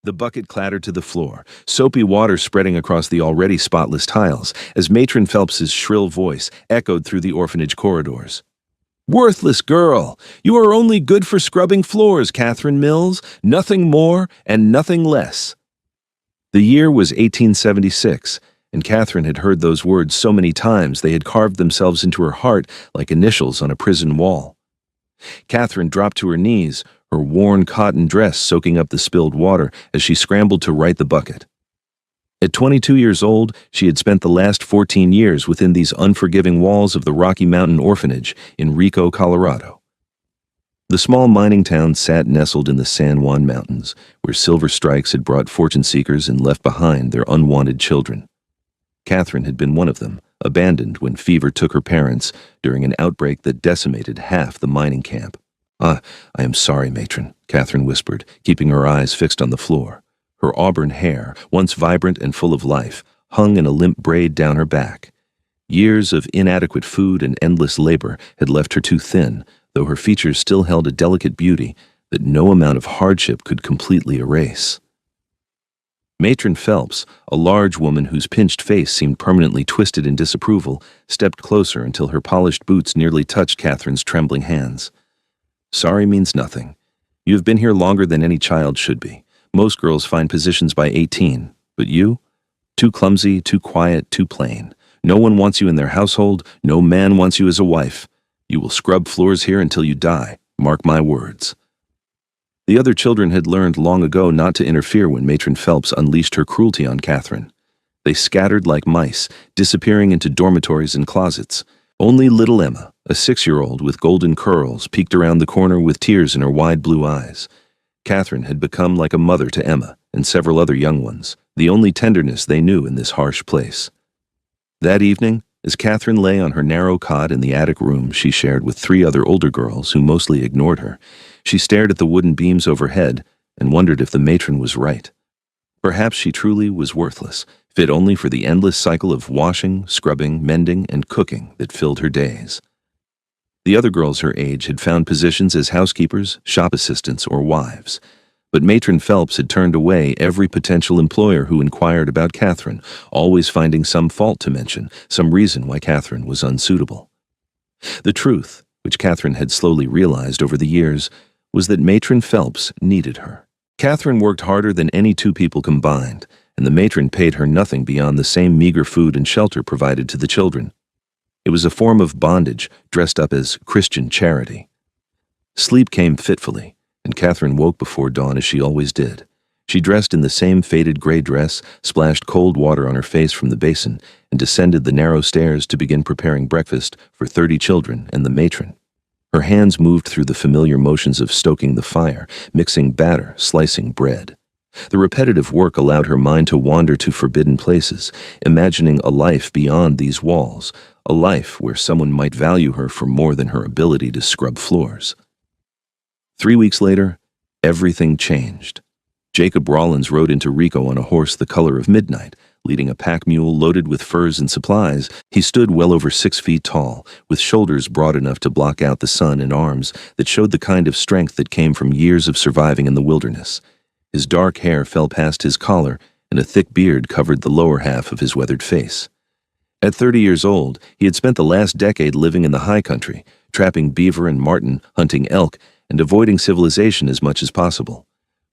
The bucket clattered to the floor, soapy water spreading across the already spotless tiles, as Matron Phelps's shrill voice echoed through the orphanage corridors. "Worthless girl! You are only good for scrubbing floors, Catherine Mills. Nothing more and nothing less." The year was 1876, and Catherine had heard those words so many times they had carved themselves into her heart like initials on a prison wall. Catherine dropped to her knees, her worn cotton dress soaking up the spilled water as she scrambled to right the bucket. At 22 years old, she had spent the last 14 years within these unforgiving walls of the Rocky Mountain Orphanage in Rico, Colorado. The small mining town sat nestled in the San Juan Mountains, where silver strikes had brought fortune seekers and left behind their unwanted children. Catherine had been one of them, abandoned when fever took her parents during an outbreak that decimated half the mining camp. "I am sorry, matron," Catherine whispered, keeping her eyes fixed on the floor. Her auburn hair, once vibrant and full of life, hung in a limp braid down her back. Years of inadequate food and endless labor had left her too thin, though her features still held a delicate beauty that no amount of hardship could completely erase. Matron Phelps, a large woman whose pinched face seemed permanently twisted in disapproval, stepped closer until her polished boots nearly touched Catherine's trembling hands. "Sorry means nothing. You have been here longer than any child should be. Most girls find positions by 18, but you? Too clumsy, too quiet, too plain. No one wants you in their household, no man wants you as a wife. You will scrub floors here until you die, mark my words." The other children had learned long ago not to interfere when Matron Phelps unleashed her cruelty on Catherine. They scattered like mice, disappearing into dormitories and closets. Only little Emma, a 6-year-old with golden curls, peeked around the corner with tears in her wide blue eyes. Catherine had become like a mother to Emma and several other young ones, the only tenderness they knew in this harsh place. That evening, as Catherine lay on her narrow cot in the attic room she shared with 3 other older girls who mostly ignored her, she stared at the wooden beams overhead and wondered if the matron was right. Perhaps she truly was worthless, fit only for the endless cycle of washing, scrubbing, mending, and cooking that filled her days. The other girls her age had found positions as housekeepers, shop assistants, or wives, but Matron Phelps had turned away every potential employer who inquired about Catherine, always finding some fault to mention, some reason why Catherine was unsuitable. The truth, which Catherine had slowly realized over the years, was that Matron Phelps needed her. Catherine worked harder than any 2 people combined, and the matron paid her nothing beyond the same meager food and shelter provided to the children. It was a form of bondage dressed up as Christian charity. Sleep came fitfully, and Catherine woke before dawn as she always did. She dressed in the same faded gray dress, splashed cold water on her face from the basin, and descended the narrow stairs to begin preparing breakfast for 30 children and the matron. Her hands moved through the familiar motions of stoking the fire, mixing batter, slicing bread. The repetitive work allowed her mind to wander to forbidden places, imagining a life beyond these walls, a life where someone might value her for more than her ability to scrub floors. 3 weeks later, everything changed. Jacob Rollins rode into Rico on a horse the color of midnight, leading a pack mule loaded with furs and supplies. He stood well over 6 feet tall, with shoulders broad enough to block out the sun and arms that showed the kind of strength that came from years of surviving in the wilderness. His dark hair fell past his collar, and a thick beard covered the lower half of his weathered face. At 30 years old, he had spent the last decade living in the high country, trapping beaver and marten, hunting elk, and avoiding civilization as much as possible.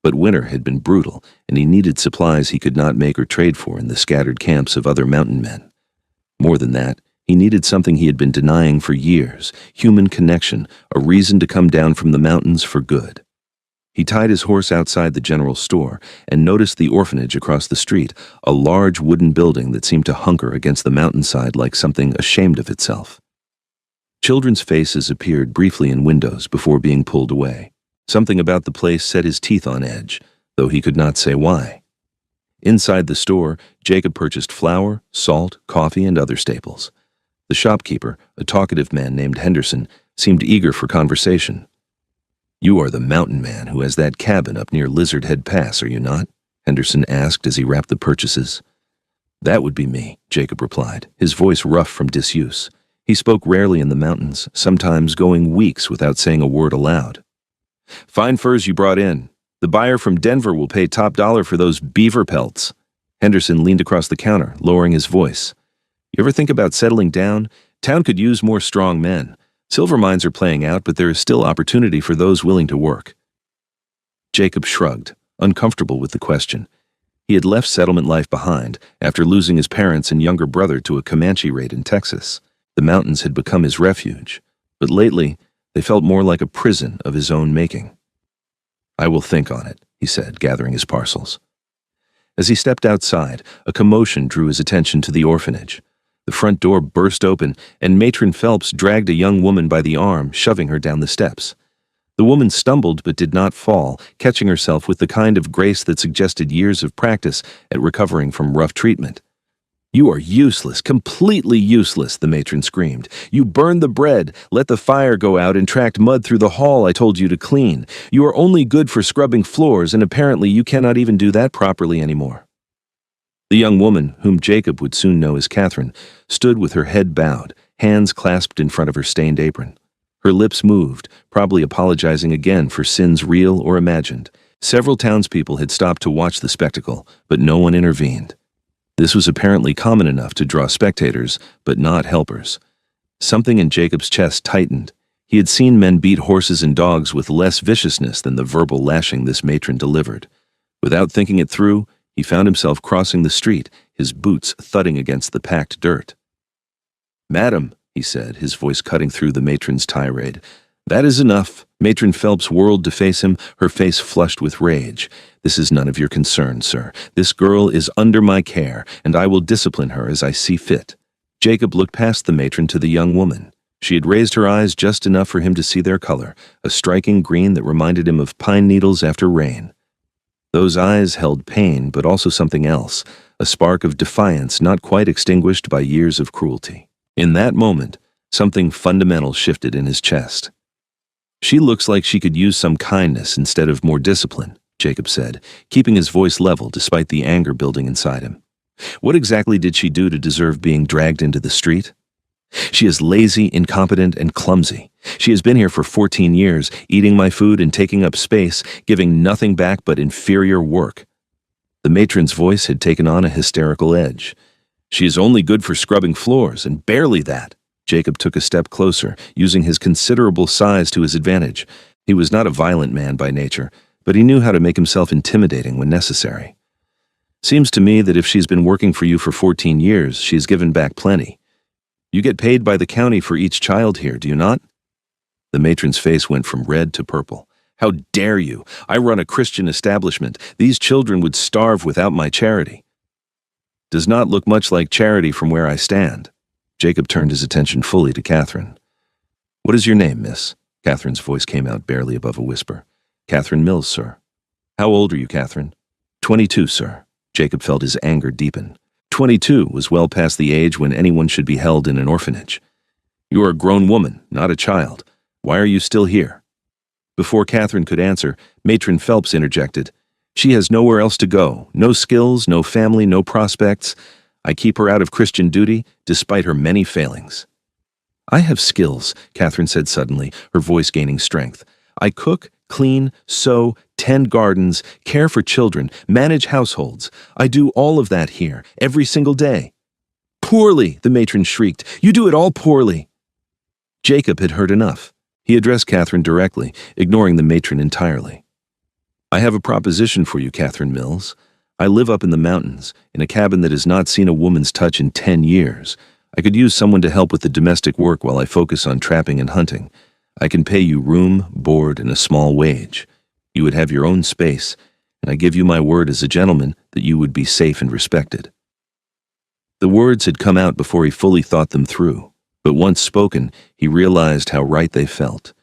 But winter had been brutal, and he needed supplies he could not make or trade for in the scattered camps of other mountain men. More than that, he needed something he had been denying for years, human connection, a reason to come down from the mountains for good. He tied his horse outside the general store and noticed the orphanage across the street, a large wooden building that seemed to hunker against the mountainside like something ashamed of itself. Children's faces appeared briefly in windows before being pulled away. Something about the place set his teeth on edge, though he could not say why. Inside the store, Jacob purchased flour, salt, coffee, and other staples. The shopkeeper, a talkative man named Henderson, seemed eager for conversation. "You are the mountain man who has that cabin up near Lizard Head Pass, are you not?" Henderson asked as he wrapped the purchases. "That would be me," Jacob replied, his voice rough from disuse. He spoke rarely in the mountains, sometimes going weeks without saying a word aloud. "Fine furs you brought in. The buyer from Denver will pay top dollar for those beaver pelts. Henderson leaned across the counter, lowering his voice. You ever think about settling down? Town could use more strong men. Silver mines are playing out, but there is still opportunity for those willing to work. Jacob shrugged, uncomfortable with the question. He had left settlement life behind after losing his parents and younger brother to a Comanche raid in Texas. The mountains had become his refuge, but lately they felt more like a prison of his own making. I will think on it, he said, gathering his parcels. As he stepped outside, a commotion drew his attention to the orphanage. The front door burst open, and Matron Phelps dragged a young woman by the arm, shoving her down the steps. The woman stumbled but did not fall, catching herself with the kind of grace that suggested years of practice at recovering from rough treatment. You are useless, completely useless, the matron screamed. You burned the bread, let the fire go out, and tracked mud through the hall I told you to clean. You are only good for scrubbing floors, and apparently you cannot even do that properly anymore. The young woman, whom Jacob would soon know as Catherine, stood with her head bowed, hands clasped in front of her stained apron. Her lips moved, probably apologizing again for sins real or imagined. Several townspeople had stopped to watch the spectacle, but no one intervened. This was apparently common enough to draw spectators, but not helpers. Something in Jacob's chest tightened. He had seen men beat horses and dogs with less viciousness than the verbal lashing this matron delivered. Without thinking it through, he found himself crossing the street, his boots thudding against the packed dirt. "Madam," he said, his voice cutting through the matron's tirade. "That is enough." Matron Phelps whirled to face him, her face flushed with rage. "This is none of your concern, sir. This girl is under my care, and I will discipline her as I see fit." Jacob looked past the matron to the young woman. She had raised her eyes just enough for him to see their color, a striking green that reminded him of pine needles after rain. Those eyes held pain, but also something else, a spark of defiance not quite extinguished by years of cruelty. In that moment, something fundamental shifted in his chest. "She looks like she could use some kindness instead of more discipline," Jacob said, keeping his voice level despite the anger building inside him. "What exactly did she do to deserve being dragged into the street?" "She is lazy, incompetent, and clumsy. She has been here for 14 years, eating my food and taking up space, giving nothing back but inferior work." The matron's voice had taken on a hysterical edge. "She is only good for scrubbing floors, and barely that." Jacob took a step closer, using his considerable size to his advantage. He was not a violent man by nature, but he knew how to make himself intimidating when necessary. "Seems to me that if she's been working for you for 14 years, she's given back plenty. You get paid by the county for each child here, do you not?" The matron's face went from red to purple. "How dare you? I run a Christian establishment. These children would starve without my charity." "Does not look much like charity from where I stand." Jacob turned his attention fully to Catherine. "What is your name, miss?" Catherine's voice came out barely above a whisper. "Catherine Mills, sir." "How old are you, Catherine?" 22, sir." Jacob felt his anger deepen. 22 was well past the age when anyone should be held in an orphanage. "You are a grown woman, not a child. Why are you still here?" Before Catherine could answer, Matron Phelps interjected. "She has nowhere else to go, no skills, no family, no prospects. I keep her out of Christian duty, despite her many failings." "I have skills," Catherine said suddenly, her voice gaining strength. "I cook, clean, sew, tend gardens, care for children, manage households. I do all of that here, every single day." "Poorly," the matron shrieked. "You do it all poorly." Jacob had heard enough. He addressed Catherine directly, ignoring the matron entirely. "I have a proposition for you, Catherine Mills. I live up in the mountains, in a cabin that has not seen a woman's touch in 10 years. I could use someone to help with the domestic work while I focus on trapping and hunting. I can pay you room, board, and a small wage. You would have your own space, and I give you my word as a gentleman that you would be safe and respected." The words had come out before he fully thought them through, but once spoken, he realized how right they felt.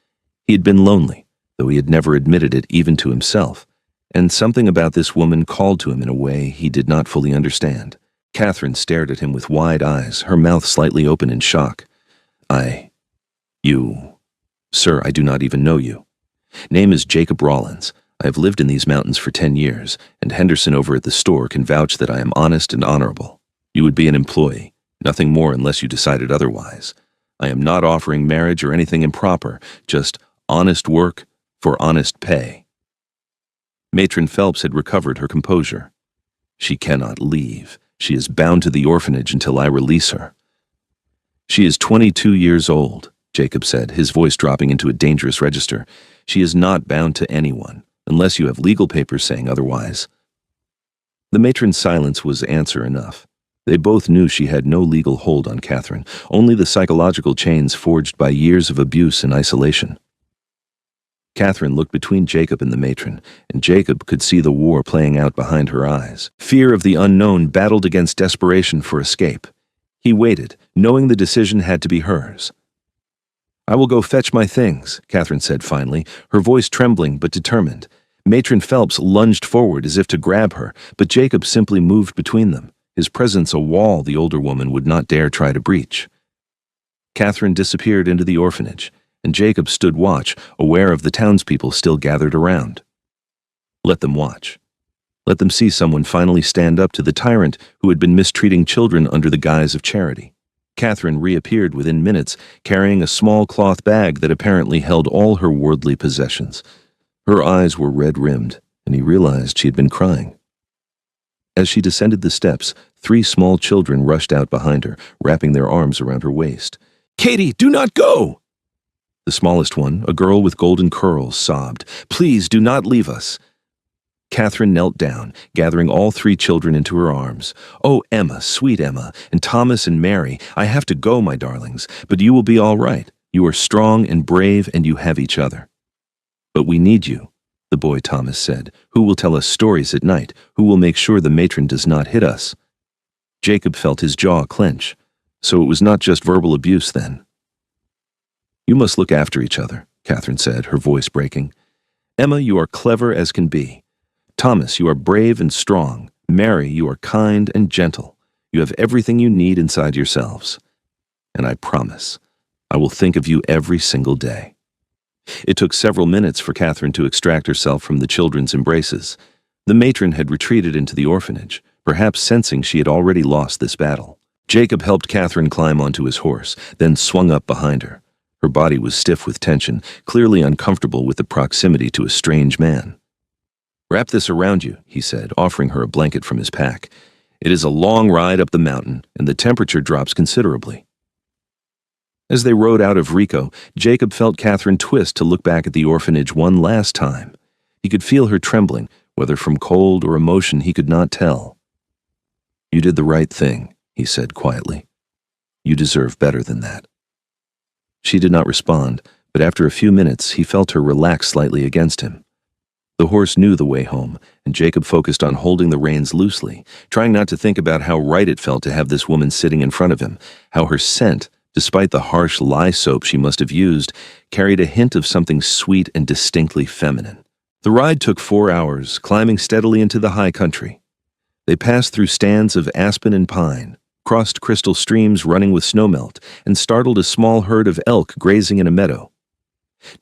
He had been lonely, though he had never admitted it even to himself, and something about this woman called to him in a way he did not fully understand. Catherine stared at him with wide eyes, her mouth slightly open in shock. You... Sir, I do not even know you. Name is Jacob Rollins. I have lived in these mountains for 10 years, and Henderson over at the store can vouch that I am honest and honorable. You would be an employee, nothing more unless you decided otherwise. I am not offering marriage or anything improper, just honest work for honest pay." Matron Phelps had recovered her composure. She cannot leave. She is bound to the orphanage until I release her. She is 22 years old, Jacob said, his voice dropping into a dangerous register. She is not bound to anyone, unless you have legal papers saying otherwise. The matron's silence was answer enough. They both knew she had no legal hold on Catherine, only the psychological chains forged by years of abuse and isolation. Catherine looked between Jacob and the matron, and Jacob could see the war playing out behind her eyes. Fear of the unknown battled against desperation for escape. He waited, knowing the decision had to be hers. "I will go fetch my things," Catherine said finally, her voice trembling but determined. Matron Phelps lunged forward as if to grab her, but Jacob simply moved between them, his presence a wall the older woman would not dare try to breach. Catherine disappeared into the orphanage, and Jacob stood watch, aware of the townspeople still gathered around. Let them watch. Let them see someone finally stand up to the tyrant who had been mistreating children under the guise of charity. Catherine reappeared within minutes, carrying a small cloth bag that apparently held all her worldly possessions. Her eyes were red-rimmed, and he realized she had been crying. As she descended the steps, 3 small children rushed out behind her, wrapping their arms around her waist. "Katie, do not go!" The smallest one, a girl with golden curls, sobbed, "Please do not leave us." Catherine knelt down, gathering all 3 children into her arms. "Oh, Emma, sweet Emma, and Thomas and Mary, I have to go, my darlings, but you will be all right. You are strong and brave, and you have each other." "But we need you," the boy Thomas said. "Who will tell us stories at night? Who will make sure the matron does not hit us?" Jacob felt his jaw clench. So it was not just verbal abuse then. "You must look after each other," Catherine said, her voice breaking. "Emma, you are clever as can be. Thomas, you are brave and strong. Mary, you are kind and gentle. You have everything you need inside yourselves. And I promise, I will think of you every single day." It took several minutes for Catherine to extract herself from the children's embraces. The matron had retreated into the orphanage, perhaps sensing she had already lost this battle. Jacob helped Catherine climb onto his horse, then swung up behind her. Her body was stiff with tension, clearly uncomfortable with the proximity to a strange man. "Wrap this around you," he said, offering her a blanket from his pack. "It is a long ride up the mountain, and the temperature drops considerably." As they rode out of Rico, Jacob felt Catherine twist to look back at the orphanage one last time. He could feel her trembling, whether from cold or emotion he could not tell. "You did the right thing," he said quietly. "You deserve better than that." She did not respond, but after a few minutes he felt her relax slightly against him. The horse knew the way home, and Jacob focused on holding the reins loosely, trying not to think about how right it felt to have this woman sitting in front of him, how her scent, despite the harsh lye soap she must have used, carried a hint of something sweet and distinctly feminine. The ride took 4 hours, climbing steadily into the high country. They passed through stands of aspen and pine, crossed crystal streams running with snowmelt, and startled a small herd of elk grazing in a meadow.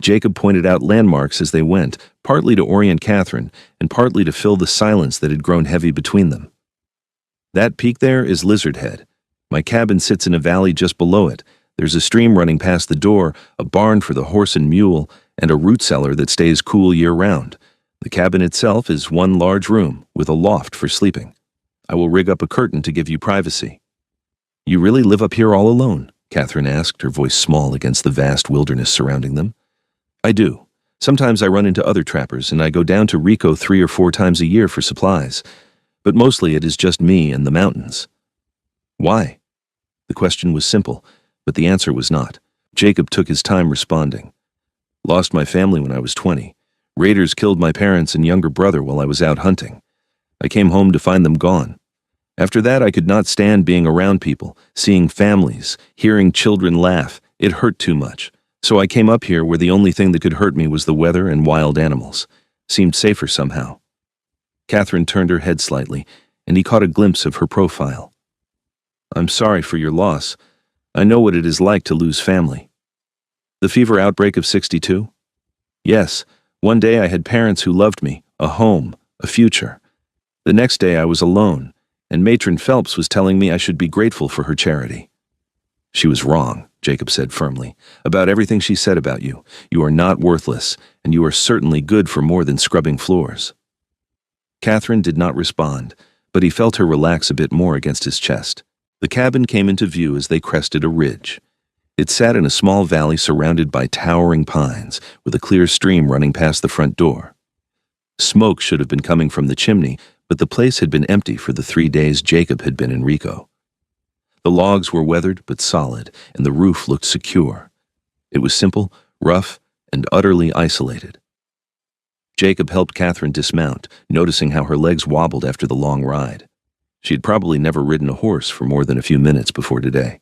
Jacob pointed out landmarks as they went, partly to orient Catherine, and partly to fill the silence that had grown heavy between them. "That peak there is Lizard Head. My cabin sits in a valley just below it. There's a stream running past the door, a barn for the horse and mule, and a root cellar that stays cool year-round. The cabin itself is one large room, with a loft for sleeping. I will rig up a curtain to give you privacy." "You really live up here all alone?" Catherine asked, her voice small against the vast wilderness surrounding them. "I do. Sometimes I run into other trappers, and I go down to Rico 3 or 4 times a year for supplies. But mostly it is just me and the mountains." "Why?" The question was simple, but the answer was not. Jacob took his time responding. "Lost my family when I was 20. Raiders killed my parents and younger brother while I was out hunting. I came home to find them gone. After that, I could not stand being around people, seeing families, hearing children laugh. It hurt too much. So I came up here where the only thing that could hurt me was the weather and wild animals. Seemed safer somehow." Catherine turned her head slightly, and he caught a glimpse of her profile. "I'm sorry for your loss. I know what it is like to lose family." "The fever outbreak of '62? "Yes. One day I had parents who loved me, a home, a future. The next day I was alone, and Matron Phelps was telling me I should be grateful for her charity." "She was wrong," Jacob said firmly, "about everything she said about you. You are not worthless, and you are certainly good for more than scrubbing floors." Catherine did not respond, but he felt her relax a bit more against his chest. The cabin came into view as they crested a ridge. It sat in a small valley surrounded by towering pines, with a clear stream running past the front door. Smoke should have been coming from the chimney, but the place had been empty for the 3 days Jacob had been in Rico. The logs were weathered but solid, and the roof looked secure. It was simple, rough, and utterly isolated. Jacob helped Catherine dismount, noticing how her legs wobbled after the long ride. She had probably never ridden a horse for more than a few minutes before today.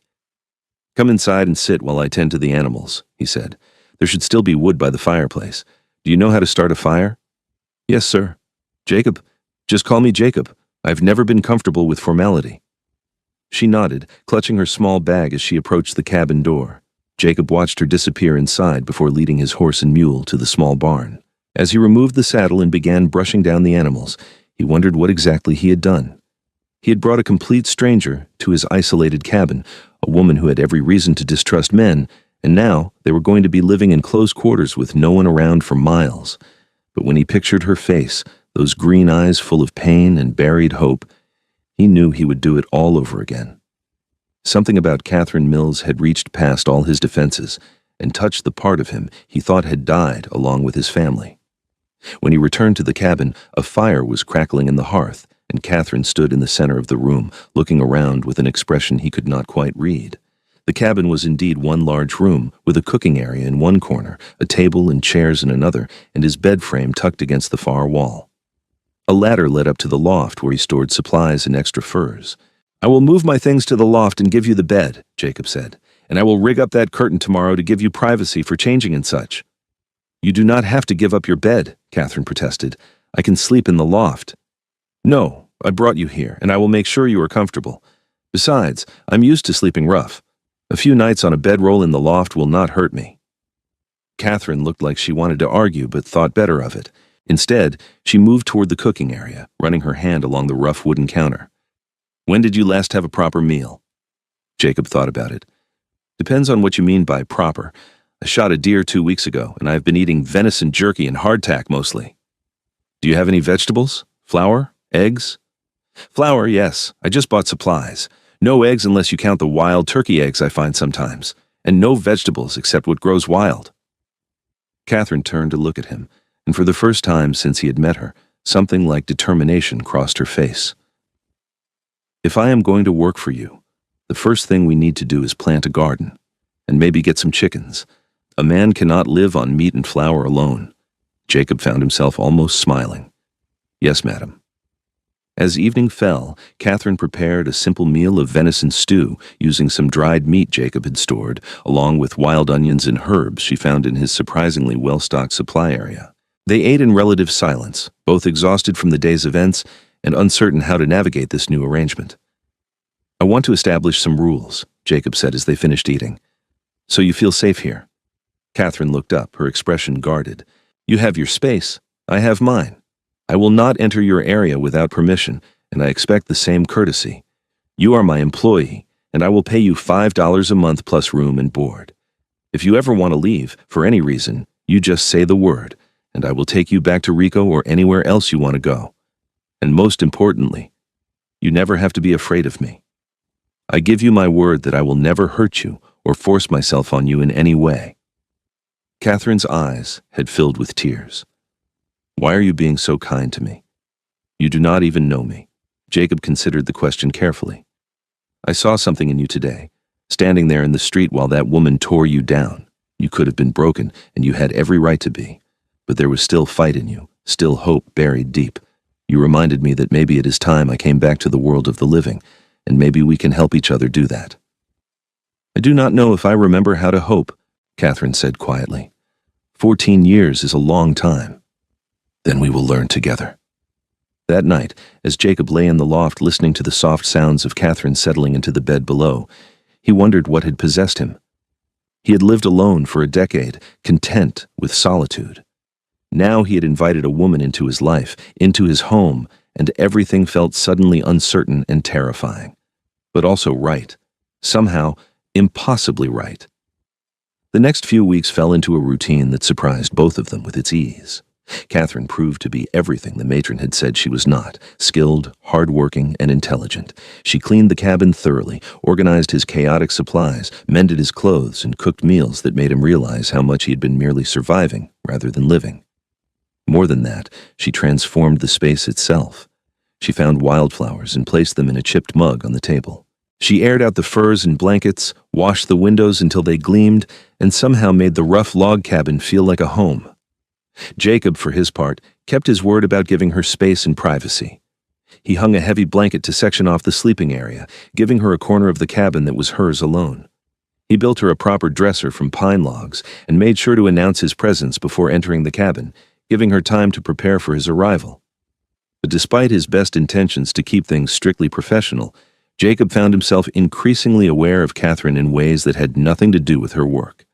"Come inside and sit while I tend to the animals," he said. "There should still be wood by the fireplace. Do you know how to start a fire?" "Yes, sir." "Jacob. Just call me Jacob. I've never been comfortable with formality." She nodded, clutching her small bag as she approached the cabin door. Jacob watched her disappear inside before leading his horse and mule to the small barn. As he removed the saddle and began brushing down the animals, he wondered what exactly he had done. He had brought a complete stranger to his isolated cabin, a woman who had every reason to distrust men, and now they were going to be living in close quarters with no one around for miles. But when he pictured her face, those green eyes full of pain and buried hope, he knew he would do it all over again. Something about Catherine Mills had reached past all his defenses and touched the part of him he thought had died along with his family. When he returned to the cabin, a fire was crackling in the hearth, and Catherine stood in the center of the room, looking around with an expression he could not quite read. The cabin was indeed one large room, with a cooking area in one corner, a table and chairs in another, and his bed frame tucked against the far wall. A ladder led up to the loft where he stored supplies and extra furs. "I will move my things to the loft and give you the bed," Jacob said, "and I will rig up that curtain tomorrow to give you privacy for changing and such." "You do not have to give up your bed," Catherine protested. "I can sleep in the loft." "No, I brought you here, and I will make sure you are comfortable. Besides, I'm used to sleeping rough. A few nights on a bedroll in the loft will not hurt me." Catherine looked like she wanted to argue but thought better of it. Instead, she moved toward the cooking area, running her hand along the rough wooden counter. "When did you last have a proper meal?" Jacob thought about it. "Depends on what you mean by proper. I shot a deer 2 weeks ago, and I've been eating venison jerky and hardtack mostly." "Do you have any vegetables? Flour? Eggs?" "Flour, yes. I just bought supplies. No eggs unless you count the wild turkey eggs I find sometimes, and no vegetables except what grows wild." Catherine turned to look at him, and for the first time since he had met her, something like determination crossed her face. "If I am going to work for you, the first thing we need to do is plant a garden, and maybe get some chickens. A man cannot live on meat and flour alone." Jacob found himself almost smiling. "Yes, madam." As evening fell, Catherine prepared a simple meal of venison stew using some dried meat Jacob had stored, along with wild onions and herbs she found in his surprisingly well-stocked supply area. They ate in relative silence, both exhausted from the day's events and uncertain how to navigate this new arrangement. "I want to establish some rules," Jacob said as they finished eating. "So you feel safe here?" Catherine looked up, her expression guarded. "You have your space. I have mine. I will not enter your area without permission, and I expect the same courtesy. You are my employee, and I will pay you $5 a month plus room and board. If you ever want to leave, for any reason, you just say the word, and I will take you back to Rico or anywhere else you want to go. And most importantly, you never have to be afraid of me. I give you my word that I will never hurt you or force myself on you in any way." Catherine's eyes had filled with tears. "Why are you being so kind to me? You do not even know me." Jacob considered the question carefully. "I saw something in you today, standing there in the street while that woman tore you down. You could have been broken, and you had every right to be. But there was still fight in you, still hope buried deep. You reminded me that maybe it is time I came back to the world of the living, and maybe we can help each other do that." "I do not know if I remember how to hope," Catherine said quietly. 14 years is a long time. "Then we will learn together." That night, as Jacob lay in the loft listening to the soft sounds of Catherine settling into the bed below, he wondered what had possessed him. He had lived alone for a decade, content with solitude. Now he had invited a woman into his life, into his home, and everything felt suddenly uncertain and terrifying. But also right. Somehow, impossibly right. The next few weeks fell into a routine that surprised both of them with its ease. Catherine proved to be everything the matron had said she was not: skilled, hard-working, and intelligent. She cleaned the cabin thoroughly, organized his chaotic supplies, mended his clothes, and cooked meals that made him realize how much he had been merely surviving rather than living. More than that, she transformed the space itself. She found wildflowers and placed them in a chipped mug on the table. She aired out the furs and blankets, washed the windows until they gleamed, and somehow made the rough log cabin feel like a home. Jacob, for his part, kept his word about giving her space and privacy. He hung a heavy blanket to section off the sleeping area, giving her a corner of the cabin that was hers alone. He built her a proper dresser from pine logs and made sure to announce his presence before entering the cabin, giving her time to prepare for his arrival. But despite his best intentions to keep things strictly professional, Jacob found himself increasingly aware of Catherine in ways that had nothing to do with her work.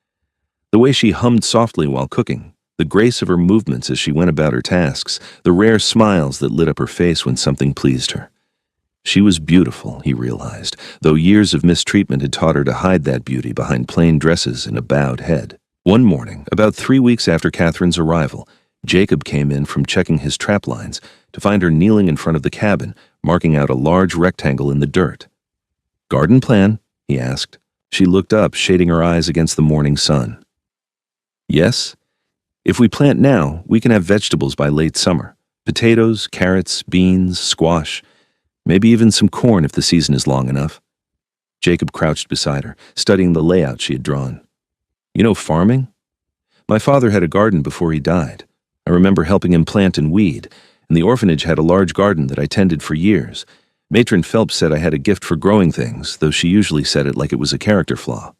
The way she hummed softly while cooking, the grace of her movements as she went about her tasks, the rare smiles that lit up her face when something pleased her. She was beautiful, he realized, though years of mistreatment had taught her to hide that beauty behind plain dresses and a bowed head. One morning, about 3 weeks after Catherine's arrival, Jacob came in from checking his trap lines to find her kneeling in front of the cabin, marking out a large rectangle in the dirt. "Garden plan?" he asked. She looked up, shading her eyes against the morning sun. "Yes. If we plant now, we can have vegetables by late summer. Potatoes, carrots, beans, squash, maybe even some corn if the season is long enough." Jacob crouched beside her, studying the layout she had drawn. "You know farming? My father had a garden before he died. I remember helping him plant and weed, and the orphanage had a large garden that I tended for years. Matron Phelps said I had a gift for growing things, though she usually said it like it was a character flaw."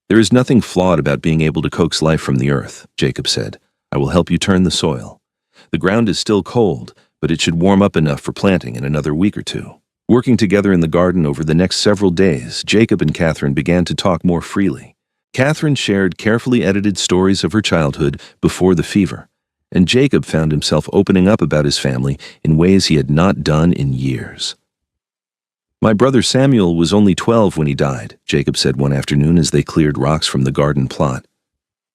"There is nothing flawed about being able to coax life from the earth," Jacob said. "I will help you turn the soil. The ground is still cold, but it should warm up enough for planting in another week or two." Working together in the garden over the next several days, Jacob and Catherine began to talk more freely. Catherine shared carefully edited stories of her childhood before the fever, and Jacob found himself opening up about his family in ways he had not done in years. "My brother Samuel was only 12 when he died," Jacob said one afternoon as they cleared rocks from the garden plot.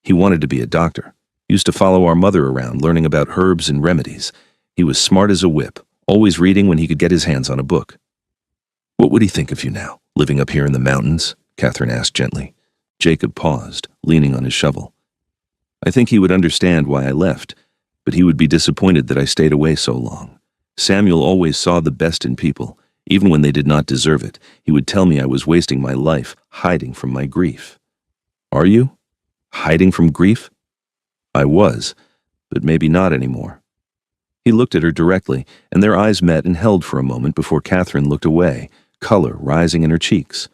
"He wanted to be a doctor. Used to follow our mother around, learning about herbs and remedies. He was smart as a whip, always reading when he could get his hands on a book." "What would he think of you now, living up here in the mountains?" Catherine asked gently. Jacob paused, leaning on his shovel. "I think he would understand why I left, but he would be disappointed that I stayed away so long. Samuel always saw the best in people. Even when they did not deserve it, he would tell me I was wasting my life, hiding from my grief." "Are you? Hiding from grief?" "I was, but maybe not anymore." He looked at her directly, and their eyes met and held for a moment before Catherine looked away, color rising in her cheeks.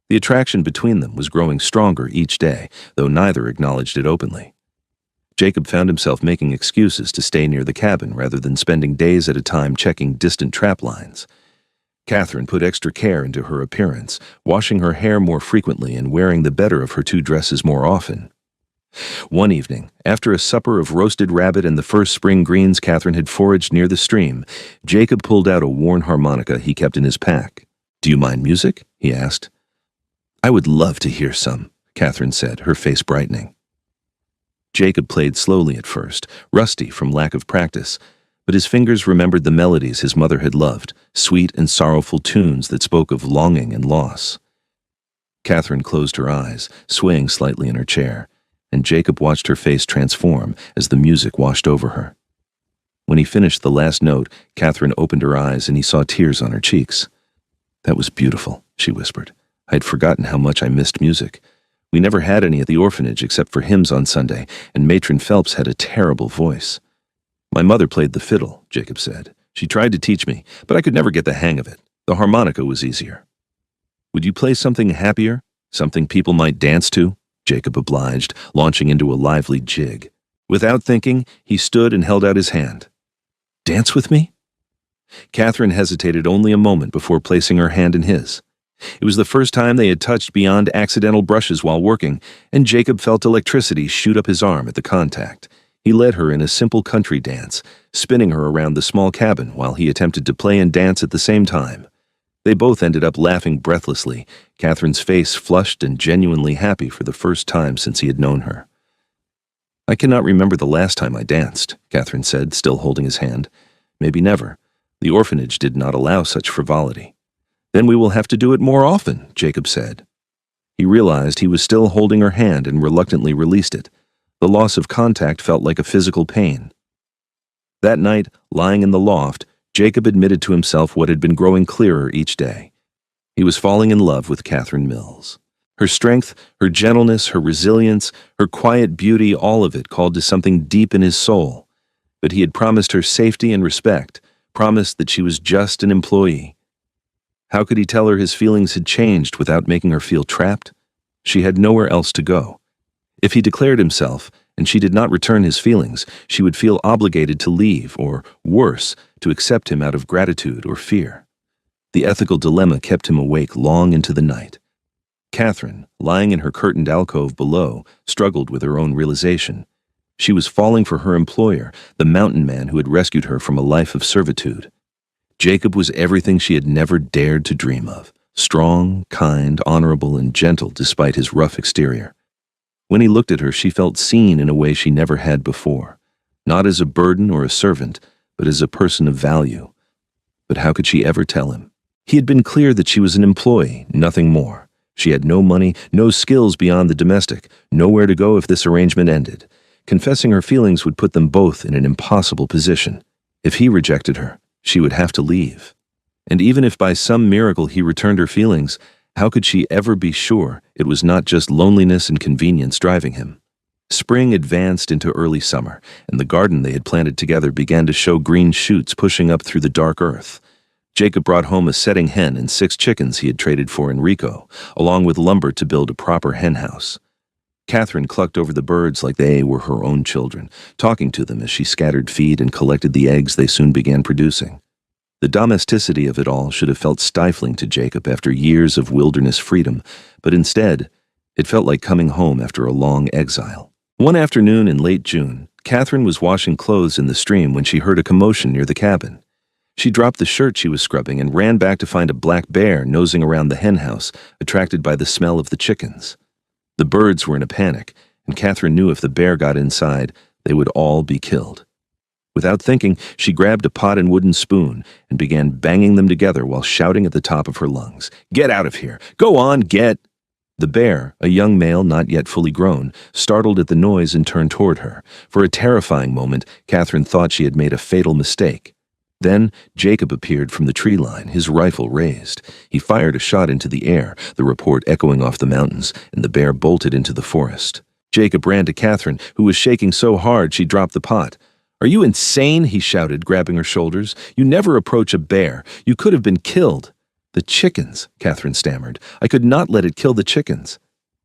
The attraction between them was growing stronger each day, though neither acknowledged it openly. Jacob found himself making excuses to stay near the cabin rather than spending days at a time checking distant trap lines. Catherine put extra care into her appearance, washing her hair more frequently and wearing the better of her 2 dresses more often. One evening, after a supper of roasted rabbit and the first spring greens Catherine had foraged near the stream, Jacob pulled out a worn harmonica he kept in his pack. "Do you mind music?" he asked. "I would love to hear some," Catherine said, her face brightening. Jacob played slowly at first, rusty from lack of practice, but his fingers remembered the melodies his mother had loved, sweet and sorrowful tunes that spoke of longing and loss. Catherine closed her eyes, swaying slightly in her chair, and Jacob watched her face transform as the music washed over her. When he finished the last note, Catherine opened her eyes and he saw tears on her cheeks. "That was beautiful," she whispered. "I had forgotten how much I missed music. We never had any at the orphanage except for hymns on Sunday, and Matron Phelps had a terrible voice." "My mother played the fiddle," Jacob said. "She tried to teach me, but I could never get the hang of it. The harmonica was easier." "Would you play something happier? Something people might dance to?" Jacob obliged, launching into a lively jig. Without thinking, he stood and held out his hand. "Dance with me?" Catherine hesitated only a moment before placing her hand in his. It was the first time they had touched beyond accidental brushes while working, and Jacob felt electricity shoot up his arm at the contact. He led her in a simple country dance, spinning her around the small cabin while he attempted to play and dance at the same time. They both ended up laughing breathlessly, Catherine's face flushed and genuinely happy for the first time since he had known her. I cannot remember the last time I danced, Catherine said, still holding his hand. Maybe never. The orphanage did not allow such frivolity. Then we will have to do it more often, Jacob said. He realized he was still holding her hand and reluctantly released it. The loss of contact felt like a physical pain. That night, lying in the loft, Jacob admitted to himself what had been growing clearer each day. He was falling in love with Catherine Mills. Her strength, her gentleness, her resilience, her quiet beauty, all of it called to something deep in his soul. But he had promised her safety and respect, promised that she was just an employee. How could he tell her his feelings had changed without making her feel trapped? She had nowhere else to go. If he declared himself, and she did not return his feelings, she would feel obligated to leave, or, worse, to accept him out of gratitude or fear. The ethical dilemma kept him awake long into the night. Catherine, lying in her curtained alcove below, struggled with her own realization. She was falling for her employer, the mountain man who had rescued her from a life of servitude. Jacob was everything she had never dared to dream of, strong, kind, honorable, and gentle despite his rough exterior. When he looked at her, she felt seen in a way she never had before, not as a burden or a servant, but as a person of value. But how could she ever tell him? He had been clear that she was an employee, nothing more. She had no money, no skills beyond the domestic, nowhere to go if this arrangement ended. Confessing her feelings would put them both in an impossible position. If he rejected her, she would have to leave. And even if by some miracle he returned her feelings, how could she ever be sure it was not just loneliness and convenience driving him? Spring advanced into early summer, and the garden they had planted together began to show green shoots pushing up through the dark earth. Jacob brought home a setting hen and 6 chickens he had traded for Enrico, along with lumber to build a proper hen house. Catherine clucked over the birds like they were her own children, talking to them as she scattered feed and collected the eggs they soon began producing. The domesticity of it all should have felt stifling to Jacob after years of wilderness freedom, but instead, it felt like coming home after a long exile. One afternoon in late June, Catherine was washing clothes in the stream when she heard a commotion near the cabin. She dropped the shirt she was scrubbing and ran back to find a black bear nosing around the hen house, attracted by the smell of the chickens. The birds were in a panic, and Catherine knew if the bear got inside, they would all be killed. Without thinking, she grabbed a pot and wooden spoon and began banging them together while shouting at the top of her lungs, "Get out of here! Go on, get!" The bear, a young male not yet fully grown, startled at the noise and turned toward her. For a terrifying moment, Catherine thought she had made a fatal mistake. Then Jacob appeared from the tree line, his rifle raised. He fired a shot into the air, the report echoing off the mountains, and the bear bolted into the forest. Jacob ran to Catherine, who was shaking so hard she dropped the pot. "Are you insane?" he shouted, grabbing her shoulders. "You never approach a bear. You could have been killed." "The chickens," Catherine stammered. "I could not let it kill the chickens."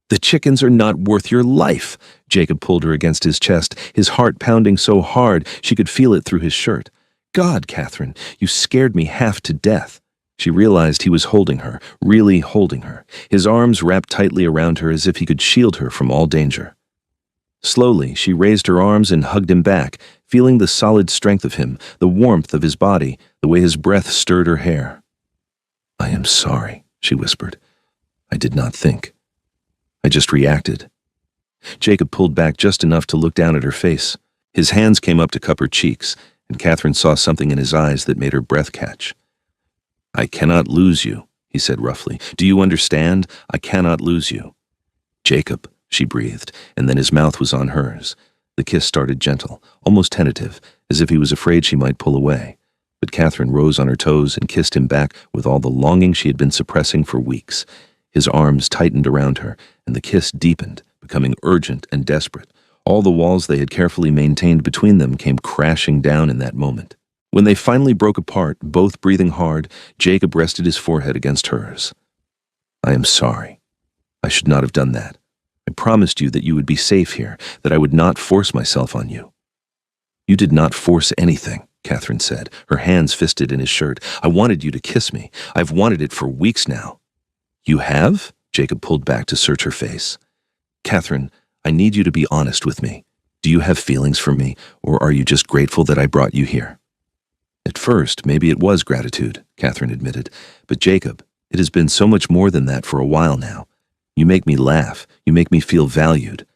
"The chickens are not worth your life." Jacob pulled her against his chest, his heart pounding so hard she could feel it through his shirt. "God, Catherine, you scared me half to death." She realized he was holding her, really holding her, his arms wrapped tightly around her as if he could shield her from all danger. Slowly, she raised her arms and hugged him back, feeling the solid strength of him, the warmth of his body, the way his breath stirred her hair. "I am sorry," she whispered. "I did not think. I just reacted." Jacob pulled back just enough to look down at her face. His hands came up to cup her cheeks, and Catherine saw something in his eyes that made her breath catch. "I cannot lose you," he said roughly. "Do you understand? I cannot lose you." "Jacob," she breathed, and then his mouth was on hers. The kiss started gentle, almost tentative, as if he was afraid she might pull away. But Catherine rose on her toes and kissed him back with all the longing she had been suppressing for weeks. His arms tightened around her, and the kiss deepened, becoming urgent and desperate. All the walls they had carefully maintained between them came crashing down in that moment. When they finally broke apart, both breathing hard, Jacob rested his forehead against hers. "I am sorry. I should not have done that. I promised you that you would be safe here, that I would not force myself on you." "You did not force anything," Catherine said, her hands fisted in his shirt. "I wanted you to kiss me. I've wanted it for weeks now." "You have?" Jacob pulled back to search her face. "Catherine, I need you to be honest with me. Do you have feelings for me, or are you just grateful that I brought you here?" "At first, maybe it was gratitude," Catherine admitted. "But Jacob, it has been so much more than that for a while now. You make me laugh. You make me feel valued.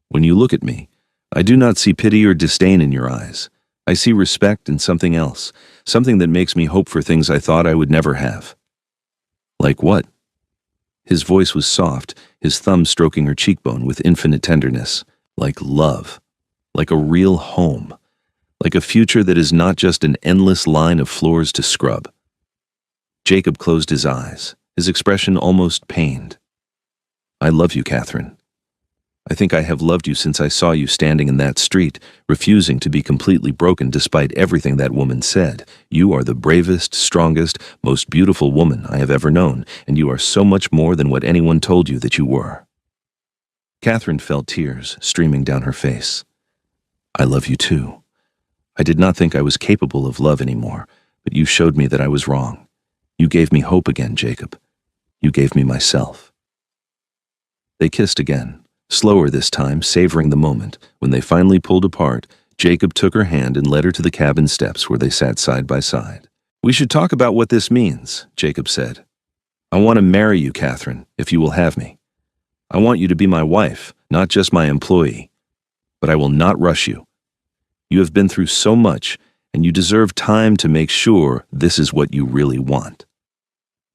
When you look at me, I do not see pity or disdain in your eyes. I see respect and something else, something that makes me hope for things I thought I would never have. Like what? His voice was soft, his thumb stroking her cheekbone with infinite tenderness. Like love. Like a real home. Like a future that is not just an endless line of floors to scrub. Jacob closed his eyes, his expression almost pained. I love you, Catherine. I think I have loved you since I saw you standing in that street, refusing to be completely broken despite everything that woman said. You are the bravest, strongest, most beautiful woman I have ever known, and you are so much more than what anyone told you that you were. Catherine felt tears streaming down her face. I love you too. I did not think I was capable of love anymore, but you showed me that I was wrong. You gave me hope again, Jacob. You gave me myself. They kissed again, slower this time, savoring the moment. When they finally pulled apart, Jacob took her hand and led her to the cabin steps where they sat side by side. We should talk about what this means, Jacob said. I want to marry you, Catherine, if you will have me. I want you to be my wife, not just my employee. But I will not rush you. You have been through so much, and you deserve time to make sure this is what you really want.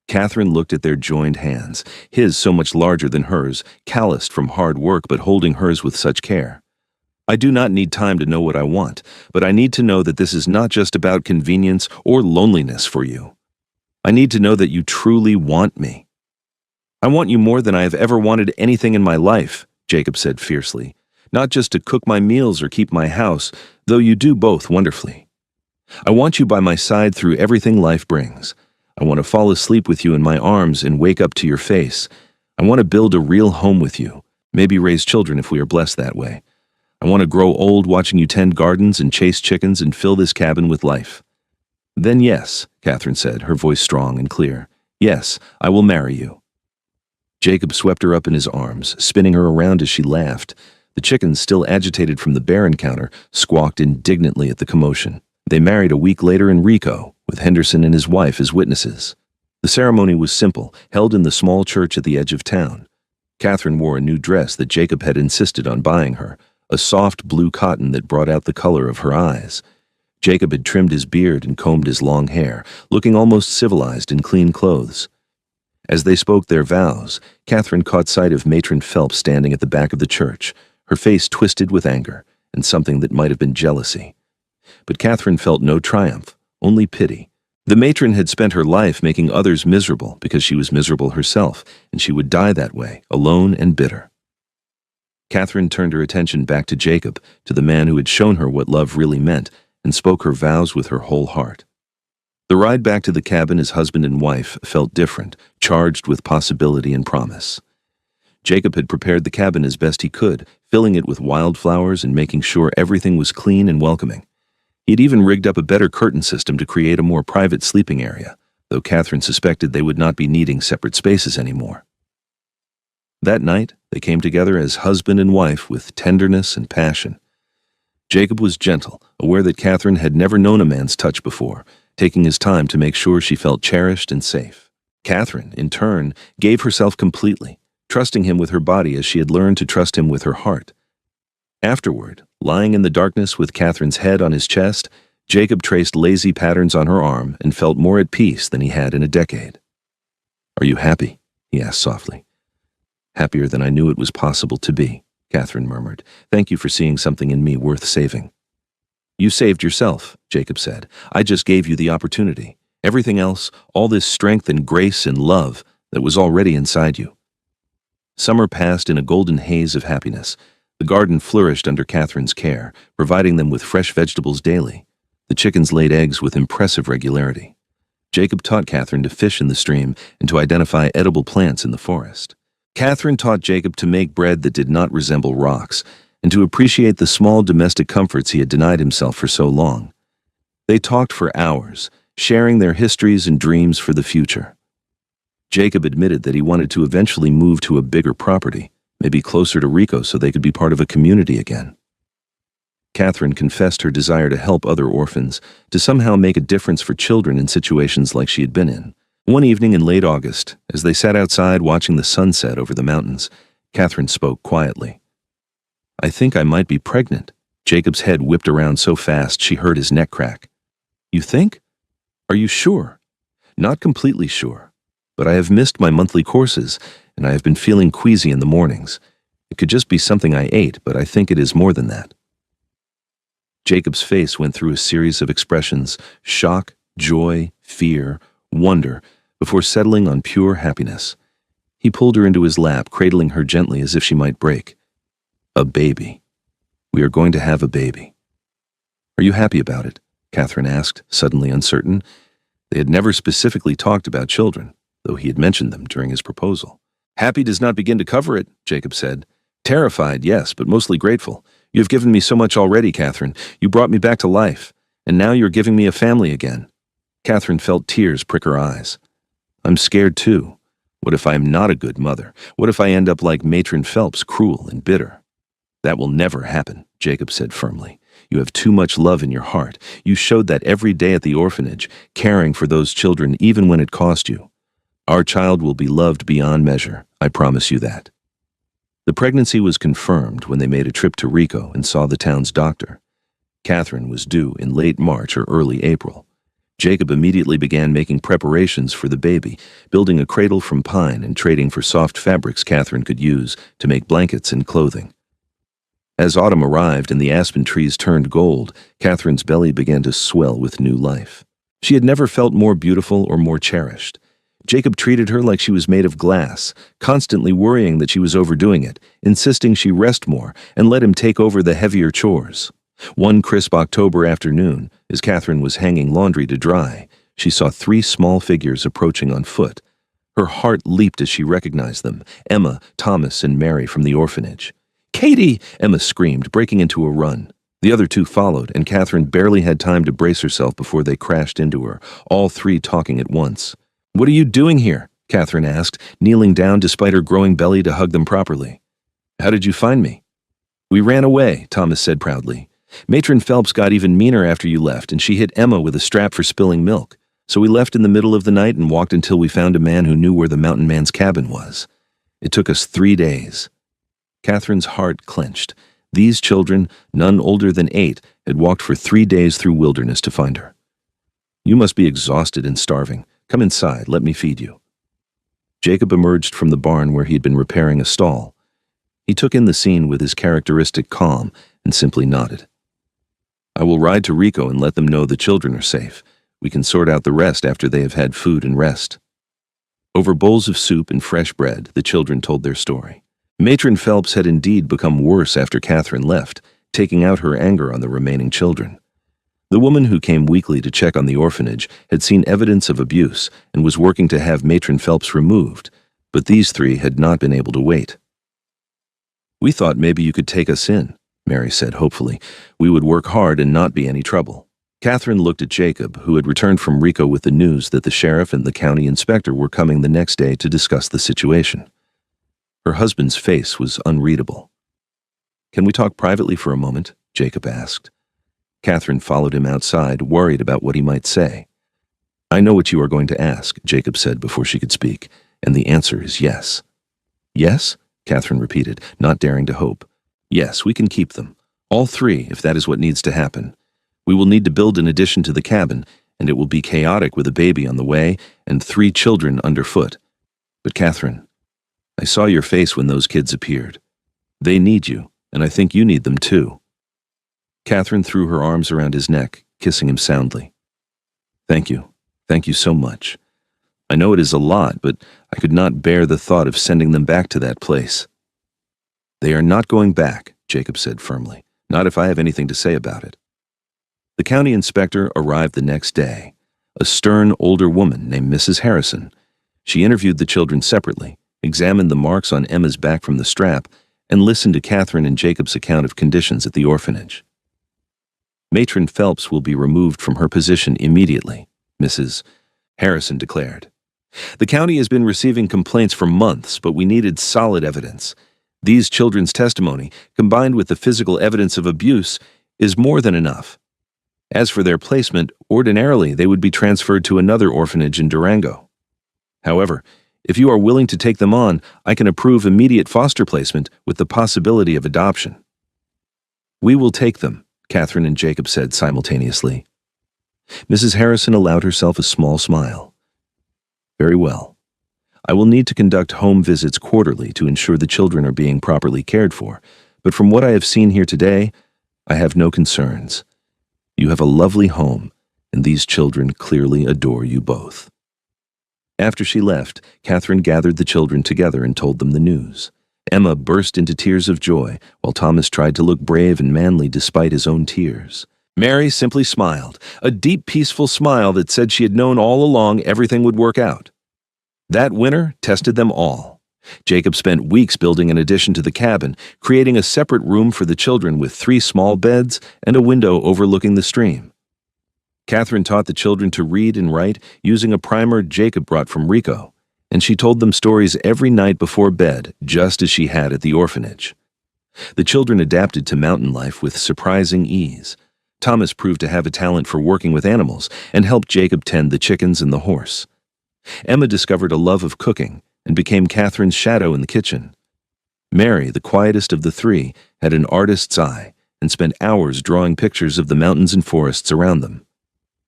Catherine looked at their joined hands, his so much larger than hers, calloused from hard work but holding hers with such care. I do not need time to know what I want, but I need to know that this is not just about convenience or loneliness for you. I need to know that you truly want me. I want you more than I have ever wanted anything in my life, Jacob said fiercely. Not just to cook my meals or keep my house, though you do both wonderfully. I want you by my side through everything life brings. I want to fall asleep with you in my arms and wake up to your face. I want to build a real home with you, maybe raise children if we are blessed that way. I want to grow old watching you tend gardens and chase chickens and fill this cabin with life. Then yes, Catherine said, her voice strong and clear. Yes, I will marry you. Jacob swept her up in his arms, spinning her around as she laughed. The chickens, still agitated from the bear encounter, squawked indignantly at the commotion. They married a week later in Rico, with Henderson and his wife as witnesses. The ceremony was simple, held in the small church at the edge of town. Catherine wore a new dress that Jacob had insisted on buying her, a soft blue cotton that brought out the color of her eyes. Jacob had trimmed his beard and combed his long hair, looking almost civilized in clean clothes. As they spoke their vows, Catherine caught sight of Matron Phelps standing at the back of the church, her face twisted with anger and something that might have been jealousy. But Catherine felt no triumph, only pity. The matron had spent her life making others miserable because she was miserable herself, and she would die that way, alone and bitter. Catherine turned her attention back to Jacob, to the man who had shown her what love really meant, and spoke her vows with her whole heart. The ride back to the cabin as husband and wife felt different, charged with possibility and promise. Jacob had prepared the cabin as best he could, filling it with wildflowers and making sure everything was clean and welcoming. He had even rigged up a better curtain system to create a more private sleeping area, though Catherine suspected they would not be needing separate spaces anymore. That night, they came together as husband and wife with tenderness and passion. Jacob was gentle, aware that Catherine had never known a man's touch before, taking his time to make sure she felt cherished and safe. Catherine, in turn, gave herself completely, trusting him with her body as she had learned to trust him with her heart. Afterward, lying in the darkness with Catherine's head on his chest, Jacob traced lazy patterns on her arm and felt more at peace than he had in a decade. "Are you happy?" he asked softly. "Happier than I knew it was possible to be," Catherine murmured. "Thank you for seeing something in me worth saving." "You saved yourself," Jacob said. "I just gave you the opportunity. Everything else, all this strength and grace and love, that was already inside you." Summer passed in a golden haze of happiness. The garden flourished under Catherine's care, providing them with fresh vegetables daily. The chickens laid eggs with impressive regularity. Jacob taught Catherine to fish in the stream and to identify edible plants in the forest. Catherine taught Jacob to make bread that did not resemble rocks, and to appreciate the small domestic comforts he had denied himself for so long. They talked for hours, sharing their histories and dreams for the future. Jacob admitted that he wanted to eventually move to a bigger property, maybe closer to Rico so they could be part of a community again. Catherine confessed her desire to help other orphans, to somehow make a difference for children in situations like she had been in. One evening in late August, as they sat outside watching the sunset over the mountains, Catherine spoke quietly. I think I might be pregnant. Jacob's head whipped around so fast she heard his neck crack. You think? Are you sure? Not completely sure. But I have missed my monthly courses, and I have been feeling queasy in the mornings. It could just be something I ate, but I think it is more than that. Jacob's face went through a series of expressions: shock, joy, fear, wonder, before settling on pure happiness. He pulled her into his lap, cradling her gently as if she might break. A baby. We are going to have a baby. Are you happy about it? Catherine asked, suddenly uncertain. They had never specifically talked about children, though he had mentioned them during his proposal. Happy does not begin to cover it, Jacob said. Terrified, yes, but mostly grateful. You have given me so much already, Catherine. You brought me back to life, and now you're giving me a family again. Catherine felt tears prick her eyes. I'm scared too. What if I am not a good mother? What if I end up like Matron Phelps, cruel and bitter? That will never happen, Jacob said firmly. You have too much love in your heart. You showed that every day at the orphanage, caring for those children even when it cost you. Our child will be loved beyond measure, I promise you that. The pregnancy was confirmed when they made a trip to Rico and saw the town's doctor. Catherine was due in late March or early April. Jacob immediately began making preparations for the baby, building a cradle from pine and trading for soft fabrics Catherine could use to make blankets and clothing. As autumn arrived and the aspen trees turned gold, Catherine's belly began to swell with new life. She had never felt more beautiful or more cherished. Jacob treated her like she was made of glass, constantly worrying that she was overdoing it, insisting she rest more, and let him take over the heavier chores. One crisp October afternoon, as Catherine was hanging laundry to dry, she saw 3 small figures approaching on foot. Her heart leaped as she recognized them: Emma, Thomas, and Mary from the orphanage. Katie! Emma screamed, breaking into a run. The other 2 followed, and Catherine barely had time to brace herself before they crashed into her, all 3 talking at once. What are you doing here? Catherine asked, kneeling down despite her growing belly to hug them properly. How did you find me? We ran away, Thomas said proudly. Matron Phelps got even meaner after you left, and she hit Emma with a strap for spilling milk. So we left in the middle of the night and walked until we found a man who knew where the mountain man's cabin was. It took us 3 days. Catherine's heart clenched. These children, none older than 8, had walked for 3 days through wilderness to find her. You must be exhausted and starving. Come inside, let me feed you. Jacob emerged from the barn where he had been repairing a stall. He took in the scene with his characteristic calm and simply nodded. I will ride to Rico and let them know the children are safe. We can sort out the rest after they have had food and rest. Over bowls of soup and fresh bread, the children told their story. Matron Phelps had indeed become worse after Catherine left, taking out her anger on the remaining children. The woman who came weekly to check on the orphanage had seen evidence of abuse and was working to have Matron Phelps removed, but these 3 had not been able to wait. We thought maybe you could take us in, Mary said hopefully. We would work hard and not be any trouble. Catherine looked at Jacob, who had returned from Rico with the news that the sheriff and the county inspector were coming the next day to discuss the situation. Her husband's face was unreadable. Can we talk privately for a moment? Jacob asked. Catherine followed him outside, worried about what he might say. I know what you are going to ask, Jacob said before she could speak, and the answer is yes. Yes? Catherine repeated, not daring to hope. Yes, we can keep them. All 3, if that is what needs to happen. We will need to build an addition to the cabin, and it will be chaotic with a baby on the way and 3 children underfoot. But Catherine, I saw your face when those kids appeared. They need you, and I think you need them too. Catherine threw her arms around his neck, kissing him soundly. Thank you. Thank you so much. I know it is a lot, but I could not bear the thought of sending them back to that place. They are not going back, Jacob said firmly. Not if I have anything to say about it. The county inspector arrived the next day, a stern older woman named Mrs. Harrison. She interviewed the children separately, examined the marks on Emma's back from the strap, and listened to Catherine and Jacob's account of conditions at the orphanage. Matron Phelps will be removed from her position immediately, Mrs. Harrison declared. The county has been receiving complaints for months, but we needed solid evidence. These children's testimony, combined with the physical evidence of abuse, is more than enough. As for their placement, ordinarily they would be transferred to another orphanage in Durango. However, if you are willing to take them on, I can approve immediate foster placement with the possibility of adoption. "We will take them," Catherine and Jacob said simultaneously. Mrs. Harrison allowed herself a small smile. "Very well. I will need to conduct home visits quarterly to ensure the children are being properly cared for, but from what I have seen here today, I have no concerns. You have a lovely home, and these children clearly adore you both." After she left, Catherine gathered the children together and told them the news. Emma burst into tears of joy, while Thomas tried to look brave and manly despite his own tears. Mary simply smiled, a deep, peaceful smile that said she had known all along everything would work out. That winter tested them all. Jacob spent weeks building an addition to the cabin, creating a separate room for the children with 3 small beds and a window overlooking the stream. Catherine taught the children to read and write using a primer Jacob brought from Rico, and she told them stories every night before bed, just as she had at the orphanage. The children adapted to mountain life with surprising ease. Thomas proved to have a talent for working with animals and helped Jacob tend the chickens and the horse. Emma discovered a love of cooking and became Catherine's shadow in the kitchen. Mary, the quietest of the 3, had an artist's eye and spent hours drawing pictures of the mountains and forests around them.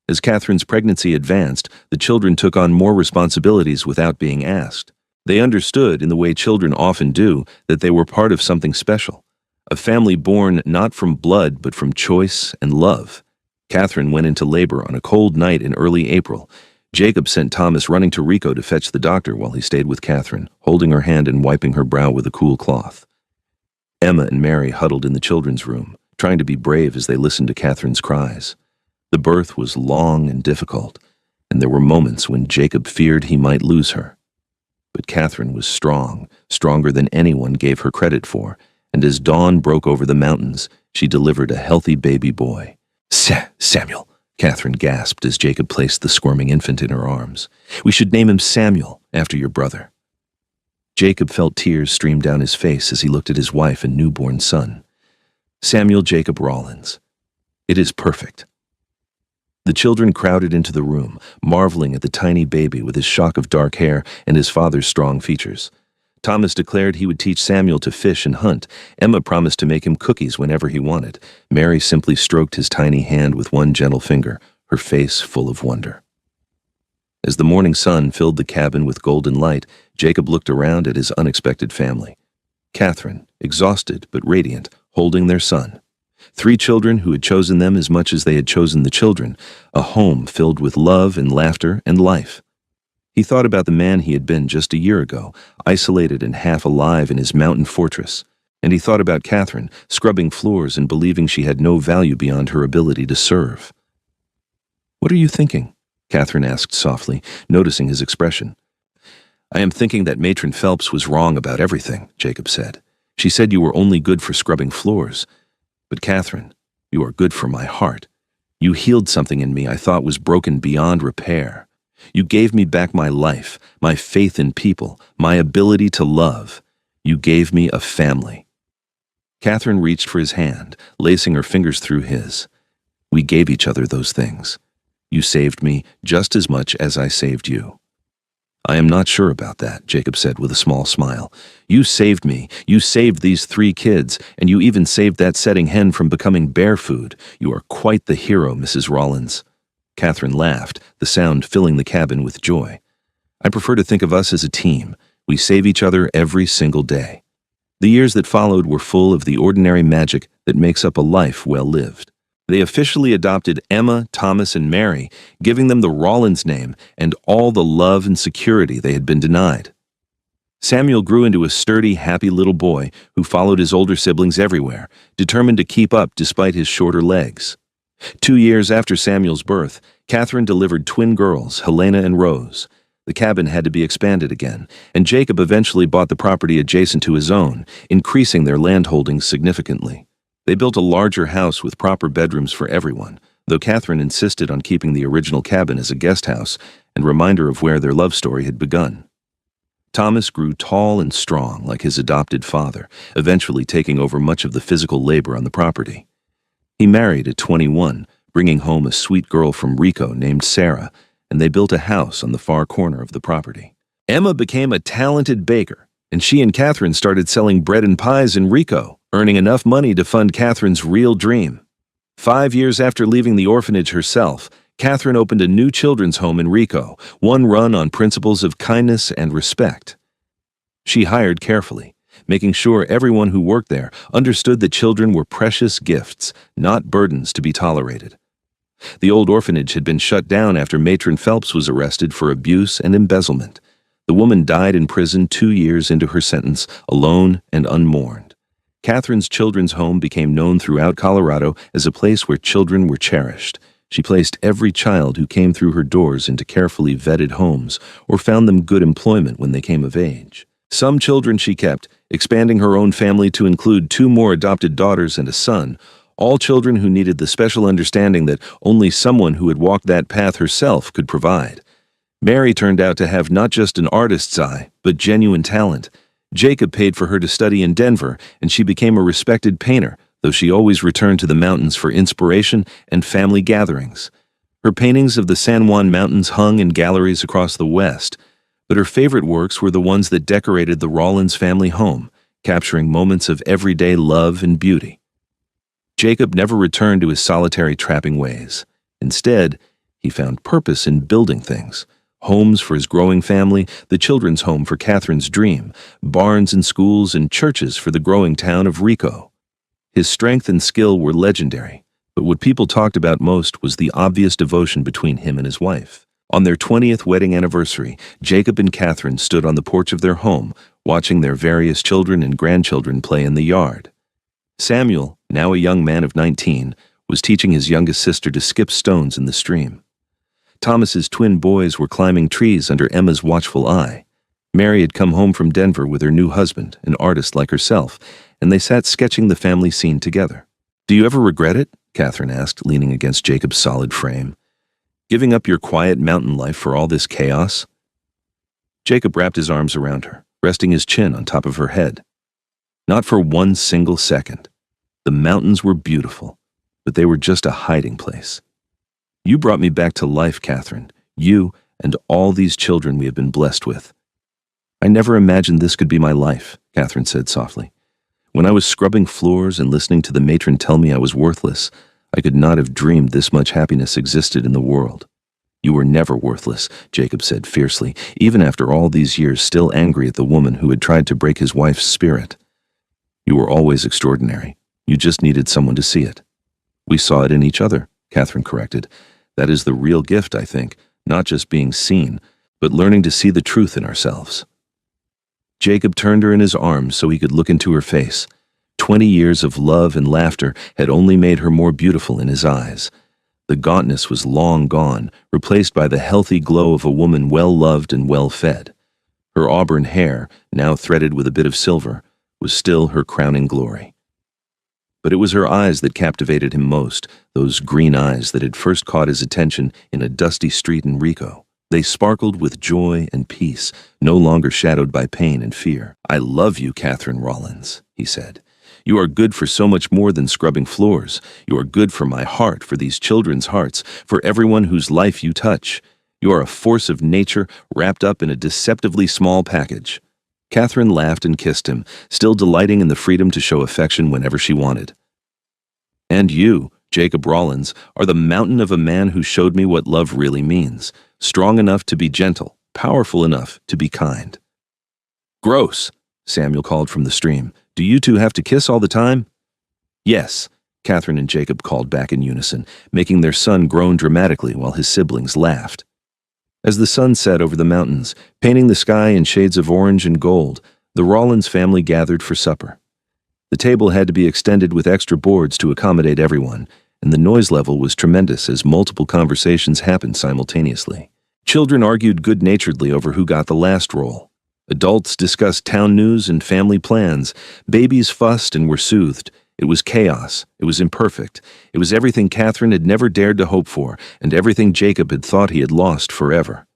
As Catherine's pregnancy advanced, the children took on more responsibilities without being asked. They understood, in the way children often do, that they were part of something special, a family born not from blood but from choice and love. Catherine went into labor on a cold night in early April. Jacob sent Thomas running to Rico to fetch the doctor while he stayed with Catherine, holding her hand and wiping her brow with a cool cloth. Emma and Mary huddled in the children's room, trying to be brave as they listened to Catherine's cries. The birth was long and difficult, and there were moments when Jacob feared he might lose her. But Catherine was strong, stronger than anyone gave her credit for, and as dawn broke over the mountains, she delivered a healthy baby boy. Samuel, Catherine gasped as Jacob placed the squirming infant in her arms. "We should name him Samuel, after your brother." Jacob felt tears stream down his face as he looked at his wife and newborn son. "Samuel Jacob Rollins. It is perfect." The children crowded into the room, marveling at the tiny baby with his shock of dark hair and his father's strong features. Thomas declared he would teach Samuel to fish and hunt. Emma promised to make him cookies whenever he wanted. Mary simply stroked his tiny hand with one gentle finger, her face full of wonder. As the morning sun filled the cabin with golden light, Jacob looked around at his unexpected family. Catherine, exhausted but radiant, holding their son. 3 children who had chosen them as much as they had chosen the children, a home filled with love and laughter and life. He thought about the man he had been just a year ago, isolated and half alive in his mountain fortress. And he thought about Catherine, scrubbing floors and believing she had no value beyond her ability to serve. "What are you thinking?" Catherine asked softly, noticing his expression. "I am thinking that Matron Phelps was wrong about everything," Jacob said. "She said you were only good for scrubbing floors. But Catherine, you are good for my heart. You healed something in me I thought was broken beyond repair. You gave me back my life, my faith in people, my ability to love. You gave me a family." Catherine reached for his hand, lacing her fingers through his. "We gave each other those things. You saved me just as much as I saved you." "I am not sure about that," Jacob said with a small smile. "You saved me, you saved these 3 kids, and you even saved that setting hen from becoming bear food. You are quite the hero, Mrs. Rollins." Catherine laughed, the sound filling the cabin with joy. "I prefer to think of us as a team. We save each other every single day." The years that followed were full of the ordinary magic that makes up a life well lived. They officially adopted Emma, Thomas, and Mary, giving them the Rollins name and all the love and security they had been denied. Samuel grew into a sturdy, happy little boy who followed his older siblings everywhere, determined to keep up despite his shorter legs. 2 years after Samuel's birth, Catherine delivered twin girls, Helena and Rose. The cabin had to be expanded again, and Jacob eventually bought the property adjacent to his own, increasing their landholdings significantly. They built a larger house with proper bedrooms for everyone, though Catherine insisted on keeping the original cabin as a guest house and reminder of where their love story had begun. Thomas grew tall and strong like his adopted father, eventually taking over much of the physical labor on the property. He married at 21, bringing home a sweet girl from Rico named Sarah, and they built a house on the far corner of the property. Emma became a talented baker, and she and Catherine started selling bread and pies in Rico, earning enough money to fund Catherine's real dream. 5 years after leaving the orphanage herself, Catherine opened a new children's home in Rico, one run on principles of kindness and respect. She hired carefully, making sure everyone who worked there understood that children were precious gifts, not burdens to be tolerated. The old orphanage had been shut down after Matron Phelps was arrested for abuse and embezzlement. The woman died in prison 2 years into her sentence, alone and unmourned. Catherine's children's home became known throughout Colorado as a place where children were cherished. She placed every child who came through her doors into carefully vetted homes or found them good employment when they came of age. Some children she kept, expanding her own family to include 2 more adopted daughters and a son, all children who needed the special understanding that only someone who had walked that path herself could provide. Mary turned out to have not just an artist's eye, but genuine talent. Jacob paid for her to study in Denver, and she became a respected painter, though she always returned to the mountains for inspiration and family gatherings. Her paintings of the San Juan Mountains hung in galleries across the West, but her favorite works were the ones that decorated the Rollins family home, capturing moments of everyday love and beauty. Jacob never returned to his solitary trapping ways. Instead, he found purpose in building things. Homes for his growing family, the children's home for Catherine's dream, barns and schools and churches for the growing town of Rico. His strength and skill were legendary, but what people talked about most was the obvious devotion between him and his wife. On their 20th wedding anniversary, Jacob and Catherine stood on the porch of their home, watching their various children and grandchildren play in the yard. Samuel, now a young man of 19, was teaching his youngest sister to skip stones in the stream. Thomas's twin boys were climbing trees under Emma's watchful eye. Mary had come home from Denver with her new husband, an artist like herself, and they sat sketching the family scene together. "Do you ever regret it?" Catherine asked, leaning against Jacob's solid frame. "Giving up your quiet mountain life for all this chaos?" Jacob wrapped his arms around her, resting his chin on top of her head. Not for one single second. The mountains were beautiful, but they were just a hiding place. "You brought me back to life, Catherine. You and all these children we have been blessed with." "I never imagined this could be my life," Catherine said softly. "When I was scrubbing floors and listening to the matron tell me I was worthless, I could not have dreamed this much happiness existed in the world." "You were never worthless," Jacob said fiercely, even after all these years, still angry at the woman who had tried to break his wife's spirit. "You were always extraordinary. You just needed someone to see it." "We saw it in each other," Catherine corrected. "That is the real gift, I think, not just being seen, but learning to see the truth in ourselves." Jacob turned her in his arms so he could look into her face. 20 years of love and laughter had only made her more beautiful in his eyes. The gauntness was long gone, replaced by the healthy glow of a woman well-loved and well-fed. Her auburn hair, now threaded with a bit of silver, was still her crowning glory. But it was her eyes that captivated him most, those green eyes that had first caught his attention in a dusty street in Rico. They sparkled with joy and peace, no longer shadowed by pain and fear. "I love you, Catherine Rollins," he said. "You are good for so much more than scrubbing floors. You are good for my heart, for these children's hearts, for everyone whose life you touch. You are a force of nature wrapped up in a deceptively small package." Catherine laughed and kissed him, still delighting in the freedom to show affection whenever she wanted. "And you, Jacob Rollins, are the mountain of a man who showed me what love really means. Strong enough to be gentle, powerful enough to be kind." "Gross," Samuel called from the stream. "Do you two have to kiss all the time?" "Yes," Catherine and Jacob called back in unison, making their son groan dramatically while his siblings laughed. As the sun set over the mountains, painting the sky in shades of orange and gold, the Rollins family gathered for supper. The table had to be extended with extra boards to accommodate everyone, and the noise level was tremendous as multiple conversations happened simultaneously. Children argued good-naturedly over who got the last roll. Adults discussed town news and family plans. Babies fussed and were soothed. It was chaos. It was imperfect. It was everything Catherine had never dared to hope for, and everything Jacob had thought he had lost forever.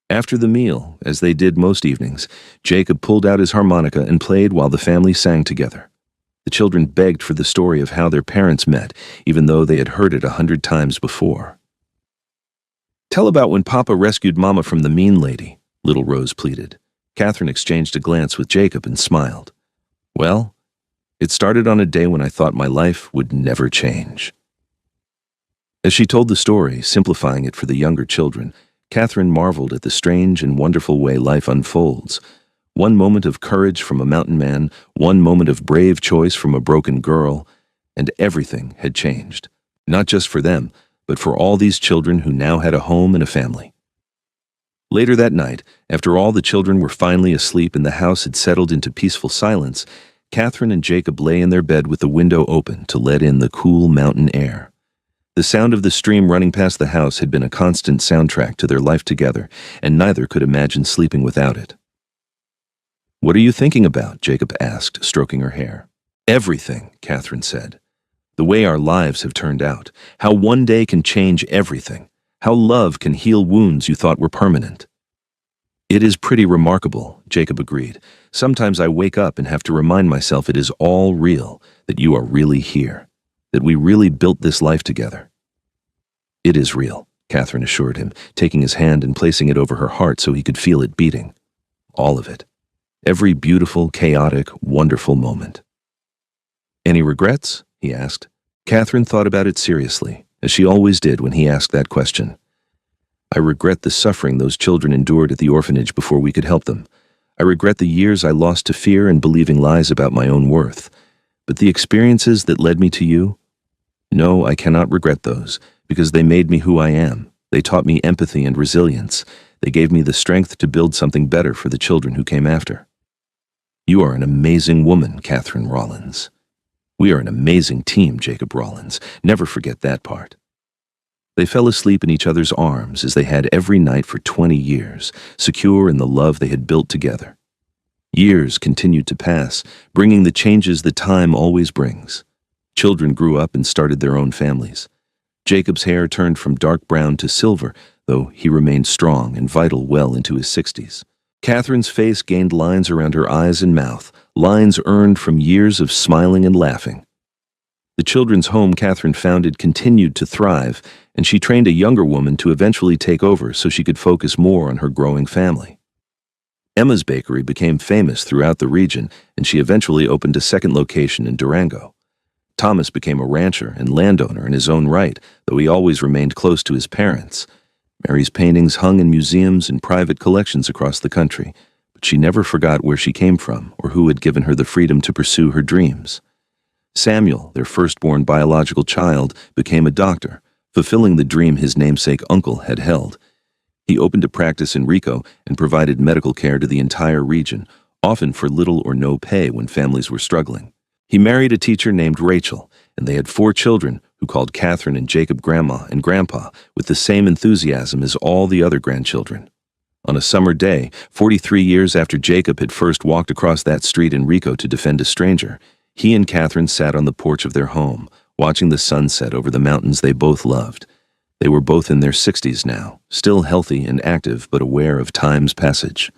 After the meal, as they did most evenings, Jacob pulled out his harmonica and played while the family sang together. The children begged for the story of how their parents met, even though they had heard it 100 times before. "Tell about when Papa rescued Mama from the mean lady," little Rose pleaded. Catherine exchanged a glance with Jacob and smiled. Well, it started on a day when I thought my life would never change. As she told the story, simplifying it for the younger children, Catherine marveled at the strange and wonderful way life unfolds. One moment of courage from a mountain man, one moment of brave choice from a broken girl, and everything had changed. Not just for them, but for all these children who now had a home and a family. Later that night, after all the children were finally asleep and the house had settled into peaceful silence, Catherine and Jacob lay in their bed with the window open to let in the cool mountain air. The sound of the stream running past the house had been a constant soundtrack to their life together, and neither could imagine sleeping without it. "What are you thinking about?" Jacob asked, stroking her hair. "Everything," Catherine said. "The way our lives have turned out, how one day can change everything, how love can heal wounds you thought were permanent." "It is pretty remarkable," Jacob agreed. "Sometimes I wake up and have to remind myself it is all real, that you are really here, that we really built this life together." "It is real," Catherine assured him, taking his hand and placing it over her heart so he could feel it beating. All of it. Every beautiful, chaotic, wonderful moment. "Any regrets?" he asked. Catherine thought about it seriously, as she always did when he asked that question. "I regret the suffering those children endured at the orphanage before we could help them. I regret the years I lost to fear and believing lies about my own worth. But the experiences that led me to you? No, I cannot regret those, because they made me who I am. They taught me empathy and resilience. They gave me the strength to build something better for the children who came after." "You are an amazing woman, Catherine Rollins." "We are an amazing team, Jacob Rollins. Never forget that part." They fell asleep in each other's arms as they had every night for 20 years, secure in the love they had built together. Years continued to pass, bringing the changes that time always brings. Children grew up and started their own families. Jacob's hair turned from dark brown to silver, though he remained strong and vital well into his 60s. Catherine's face gained lines around her eyes and mouth, lines earned from years of smiling and laughing. The children's home Catherine founded continued to thrive, and she trained a younger woman to eventually take over so she could focus more on her growing family. Emma's Bakery became famous throughout the region, and she eventually opened a second location in Durango. Thomas became a rancher and landowner in his own right, though he always remained close to his parents. Mary's paintings hung in museums and private collections across the country, but she never forgot where she came from or who had given her the freedom to pursue her dreams. Samuel, their firstborn biological child, became a doctor, fulfilling the dream his namesake uncle had held. He opened a practice in Rico and provided medical care to the entire region, often for little or no pay when families were struggling. He married a teacher named Rachel, and they had 4 children who called Catherine and Jacob Grandma and Grandpa with the same enthusiasm as all the other grandchildren. On a summer day, 43 years after Jacob had first walked across that street in Rico to defend a stranger, he and Catherine sat on the porch of their home, watching the sunset over the mountains they both loved. They were both in their 60s now, still healthy and active but aware of time's passage.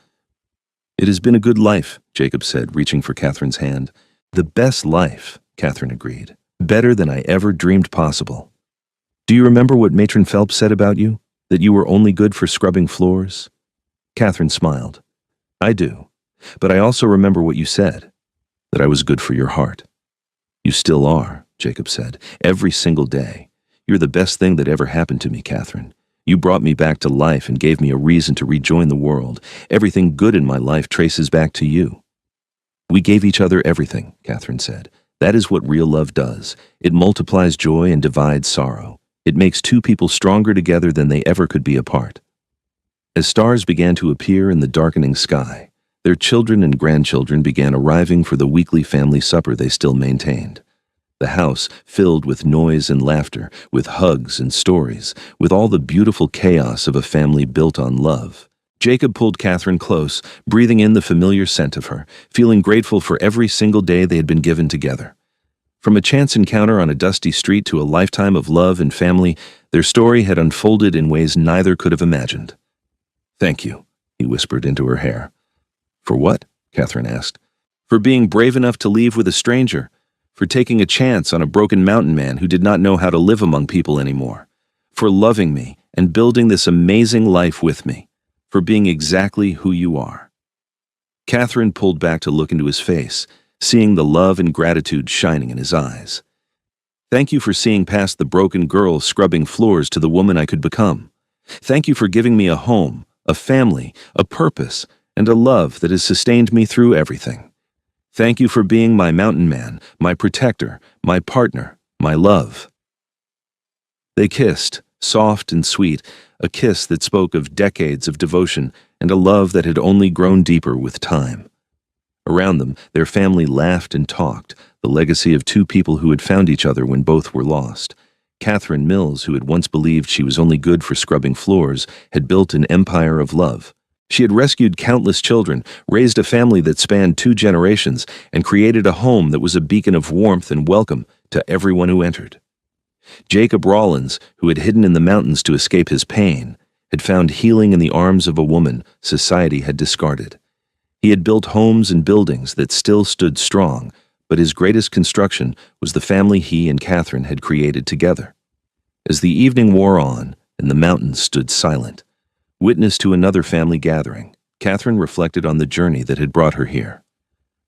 "It has been a good life," Jacob said, reaching for Catherine's hand. "The best life," Catherine agreed. "Better than I ever dreamed possible." "Do you remember what Matron Phelps said about you? That you were only good for scrubbing floors?" Catherine smiled. "I do. But I also remember what you said, that I was good for your heart." "You still are," Jacob said, "every single day. You're the best thing that ever happened to me, Catherine. You brought me back to life and gave me a reason to rejoin the world. Everything good in my life traces back to you." "We gave each other everything," Catherine said. "That is what real love does. It multiplies joy and divides sorrow. It makes 2 people stronger together than they ever could be apart." As stars began to appear in the darkening sky, their children and grandchildren began arriving for the weekly family supper they still maintained. The house filled with noise and laughter, with hugs and stories, with all the beautiful chaos of a family built on love. Jacob pulled Catherine close, breathing in the familiar scent of her, feeling grateful for every single day they had been given together. From a chance encounter on a dusty street to a lifetime of love and family, their story had unfolded in ways neither could have imagined. "Thank you," he whispered into her hair. "For what?" Catherine asked. "For being brave enough to leave with a stranger, for taking a chance on a broken mountain man who did not know how to live among people anymore, for loving me and building this amazing life with me, for being exactly who you are." Catherine pulled back to look into his face, seeing the love and gratitude shining in his eyes. Thank you for seeing past the broken girl scrubbing floors to the woman I could become. Thank you for giving me a home, a family, a purpose, and a love that has sustained me through everything. Thank you for being my mountain man, my protector, my partner, my love. They kissed, soft and sweet, a kiss that spoke of decades of devotion and a love that had only grown deeper with time. Around them, their family laughed and talked, the legacy of two people who had found each other when both were lost. Catherine Mills, who had once believed she was only good for scrubbing floors, had built an empire of love. She had rescued countless children, raised a family that spanned 2 generations, and created a home that was a beacon of warmth and welcome to everyone who entered. Jacob Rawlins, who had hidden in the mountains to escape his pain, had found healing in the arms of a woman society had discarded. He had built homes and buildings that still stood strong, but his greatest construction was the family he and Catherine had created together. As the evening wore on and the mountains stood silent, witness to another family gathering, Catherine reflected on the journey that had brought her here.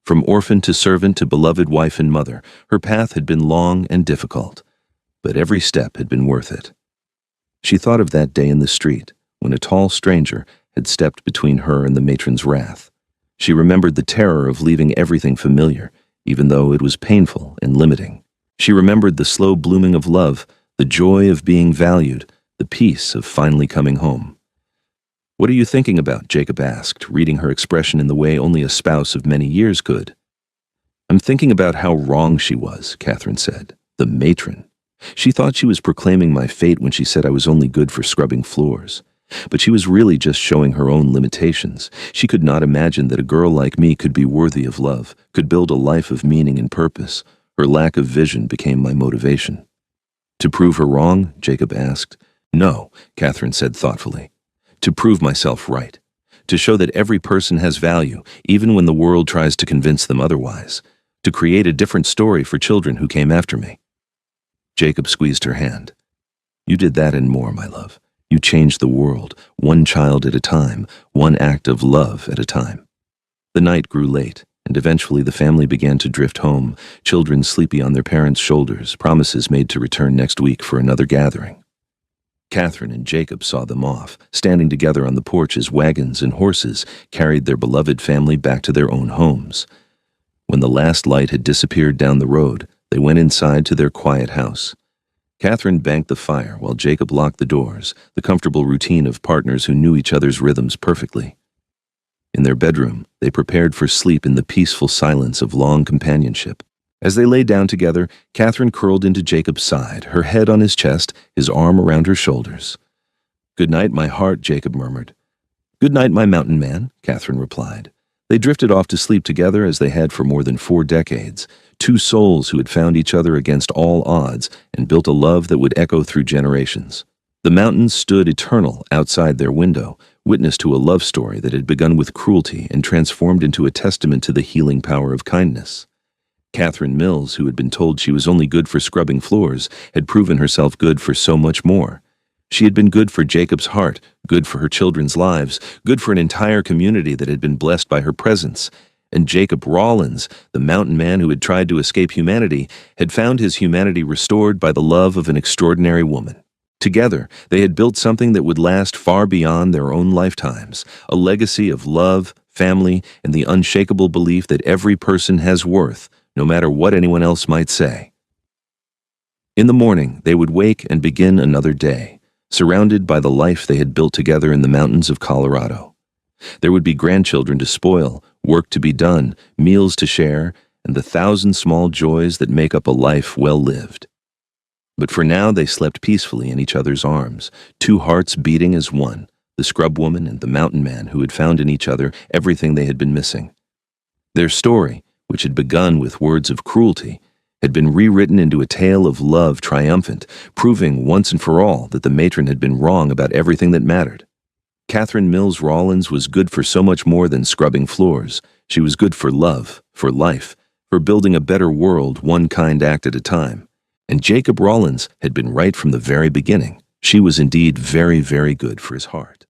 From orphan to servant to beloved wife and mother, her path had been long and difficult, but every step had been worth it. She thought of that day in the street, when a tall stranger had stepped between her and the matron's wrath. She remembered the terror of leaving everything familiar, even though it was painful and limiting. She remembered the slow blooming of love, the joy of being valued, the peace of finally coming home. "What are you thinking about?" Jacob asked, reading her expression in the way only a spouse of many years could. "I'm thinking about how wrong she was," Catherine said. "The matron. She thought she was proclaiming my fate when she said I was only good for scrubbing floors. But she was really just showing her own limitations. She could not imagine that a girl like me could be worthy of love, could build a life of meaning and purpose. Her lack of vision became my motivation." "To prove her wrong?" Jacob asked. "No," Catherine said thoughtfully. "To prove myself right. To show that every person has value, even when the world tries to convince them otherwise. To create a different story for children who came after me." Jacob squeezed her hand. "You did that and more, my love. You changed the world, one child at a time, one act of love at a time." The night grew late, and eventually the family began to drift home, children sleepy on their parents' shoulders, promises made to return next week for another gathering. Catherine and Jacob saw them off, standing together on the porch as wagons and horses carried their beloved family back to their own homes. When the last light had disappeared down the road, they went inside to their quiet house. Catherine banked the fire while Jacob locked the doors, the comfortable routine of partners who knew each other's rhythms perfectly. In their bedroom, they prepared for sleep in the peaceful silence of long companionship. As they lay down together, Catherine curled into Jacob's side, her head on his chest, his arm around her shoulders. "Good night, my heart," Jacob murmured. "Good night, my mountain man," Catherine replied. They drifted off to sleep together as they had for more than 4 decades, 2 souls who had found each other against all odds and built a love that would echo through generations. The mountains stood eternal outside their window, witness to a love story that had begun with cruelty and transformed into a testament to the healing power of kindness. Catherine Mills, who had been told she was only good for scrubbing floors, had proven herself good for so much more. She had been good for Jacob's heart, good for her children's lives, good for an entire community that had been blessed by her presence. And Jacob Rawlins, the mountain man who had tried to escape humanity, had found his humanity restored by the love of an extraordinary woman. Together, they had built something that would last far beyond their own lifetimes, a legacy of love, family, and the unshakable belief that every person has worth, no matter what anyone else might say. In the morning, they would wake and begin another day, surrounded by the life they had built together in the mountains of Colorado. There would be grandchildren to spoil, work to be done, meals to share, and the 1,000 small joys that make up a life well lived. But for now they slept peacefully in each other's arms, 2 hearts beating as one, the scrub woman and the mountain man who had found in each other everything they had been missing. Their story, which had begun with words of cruelty, had been rewritten into a tale of love triumphant, proving once and for all that the matron had been wrong about everything that mattered. Catherine Mills Rawlins was good for so much more than scrubbing floors. She was good for love, for life, for building a better world one kind act at a time. And Jacob Rawlins had been right from the very beginning. She was indeed very, very good for his heart.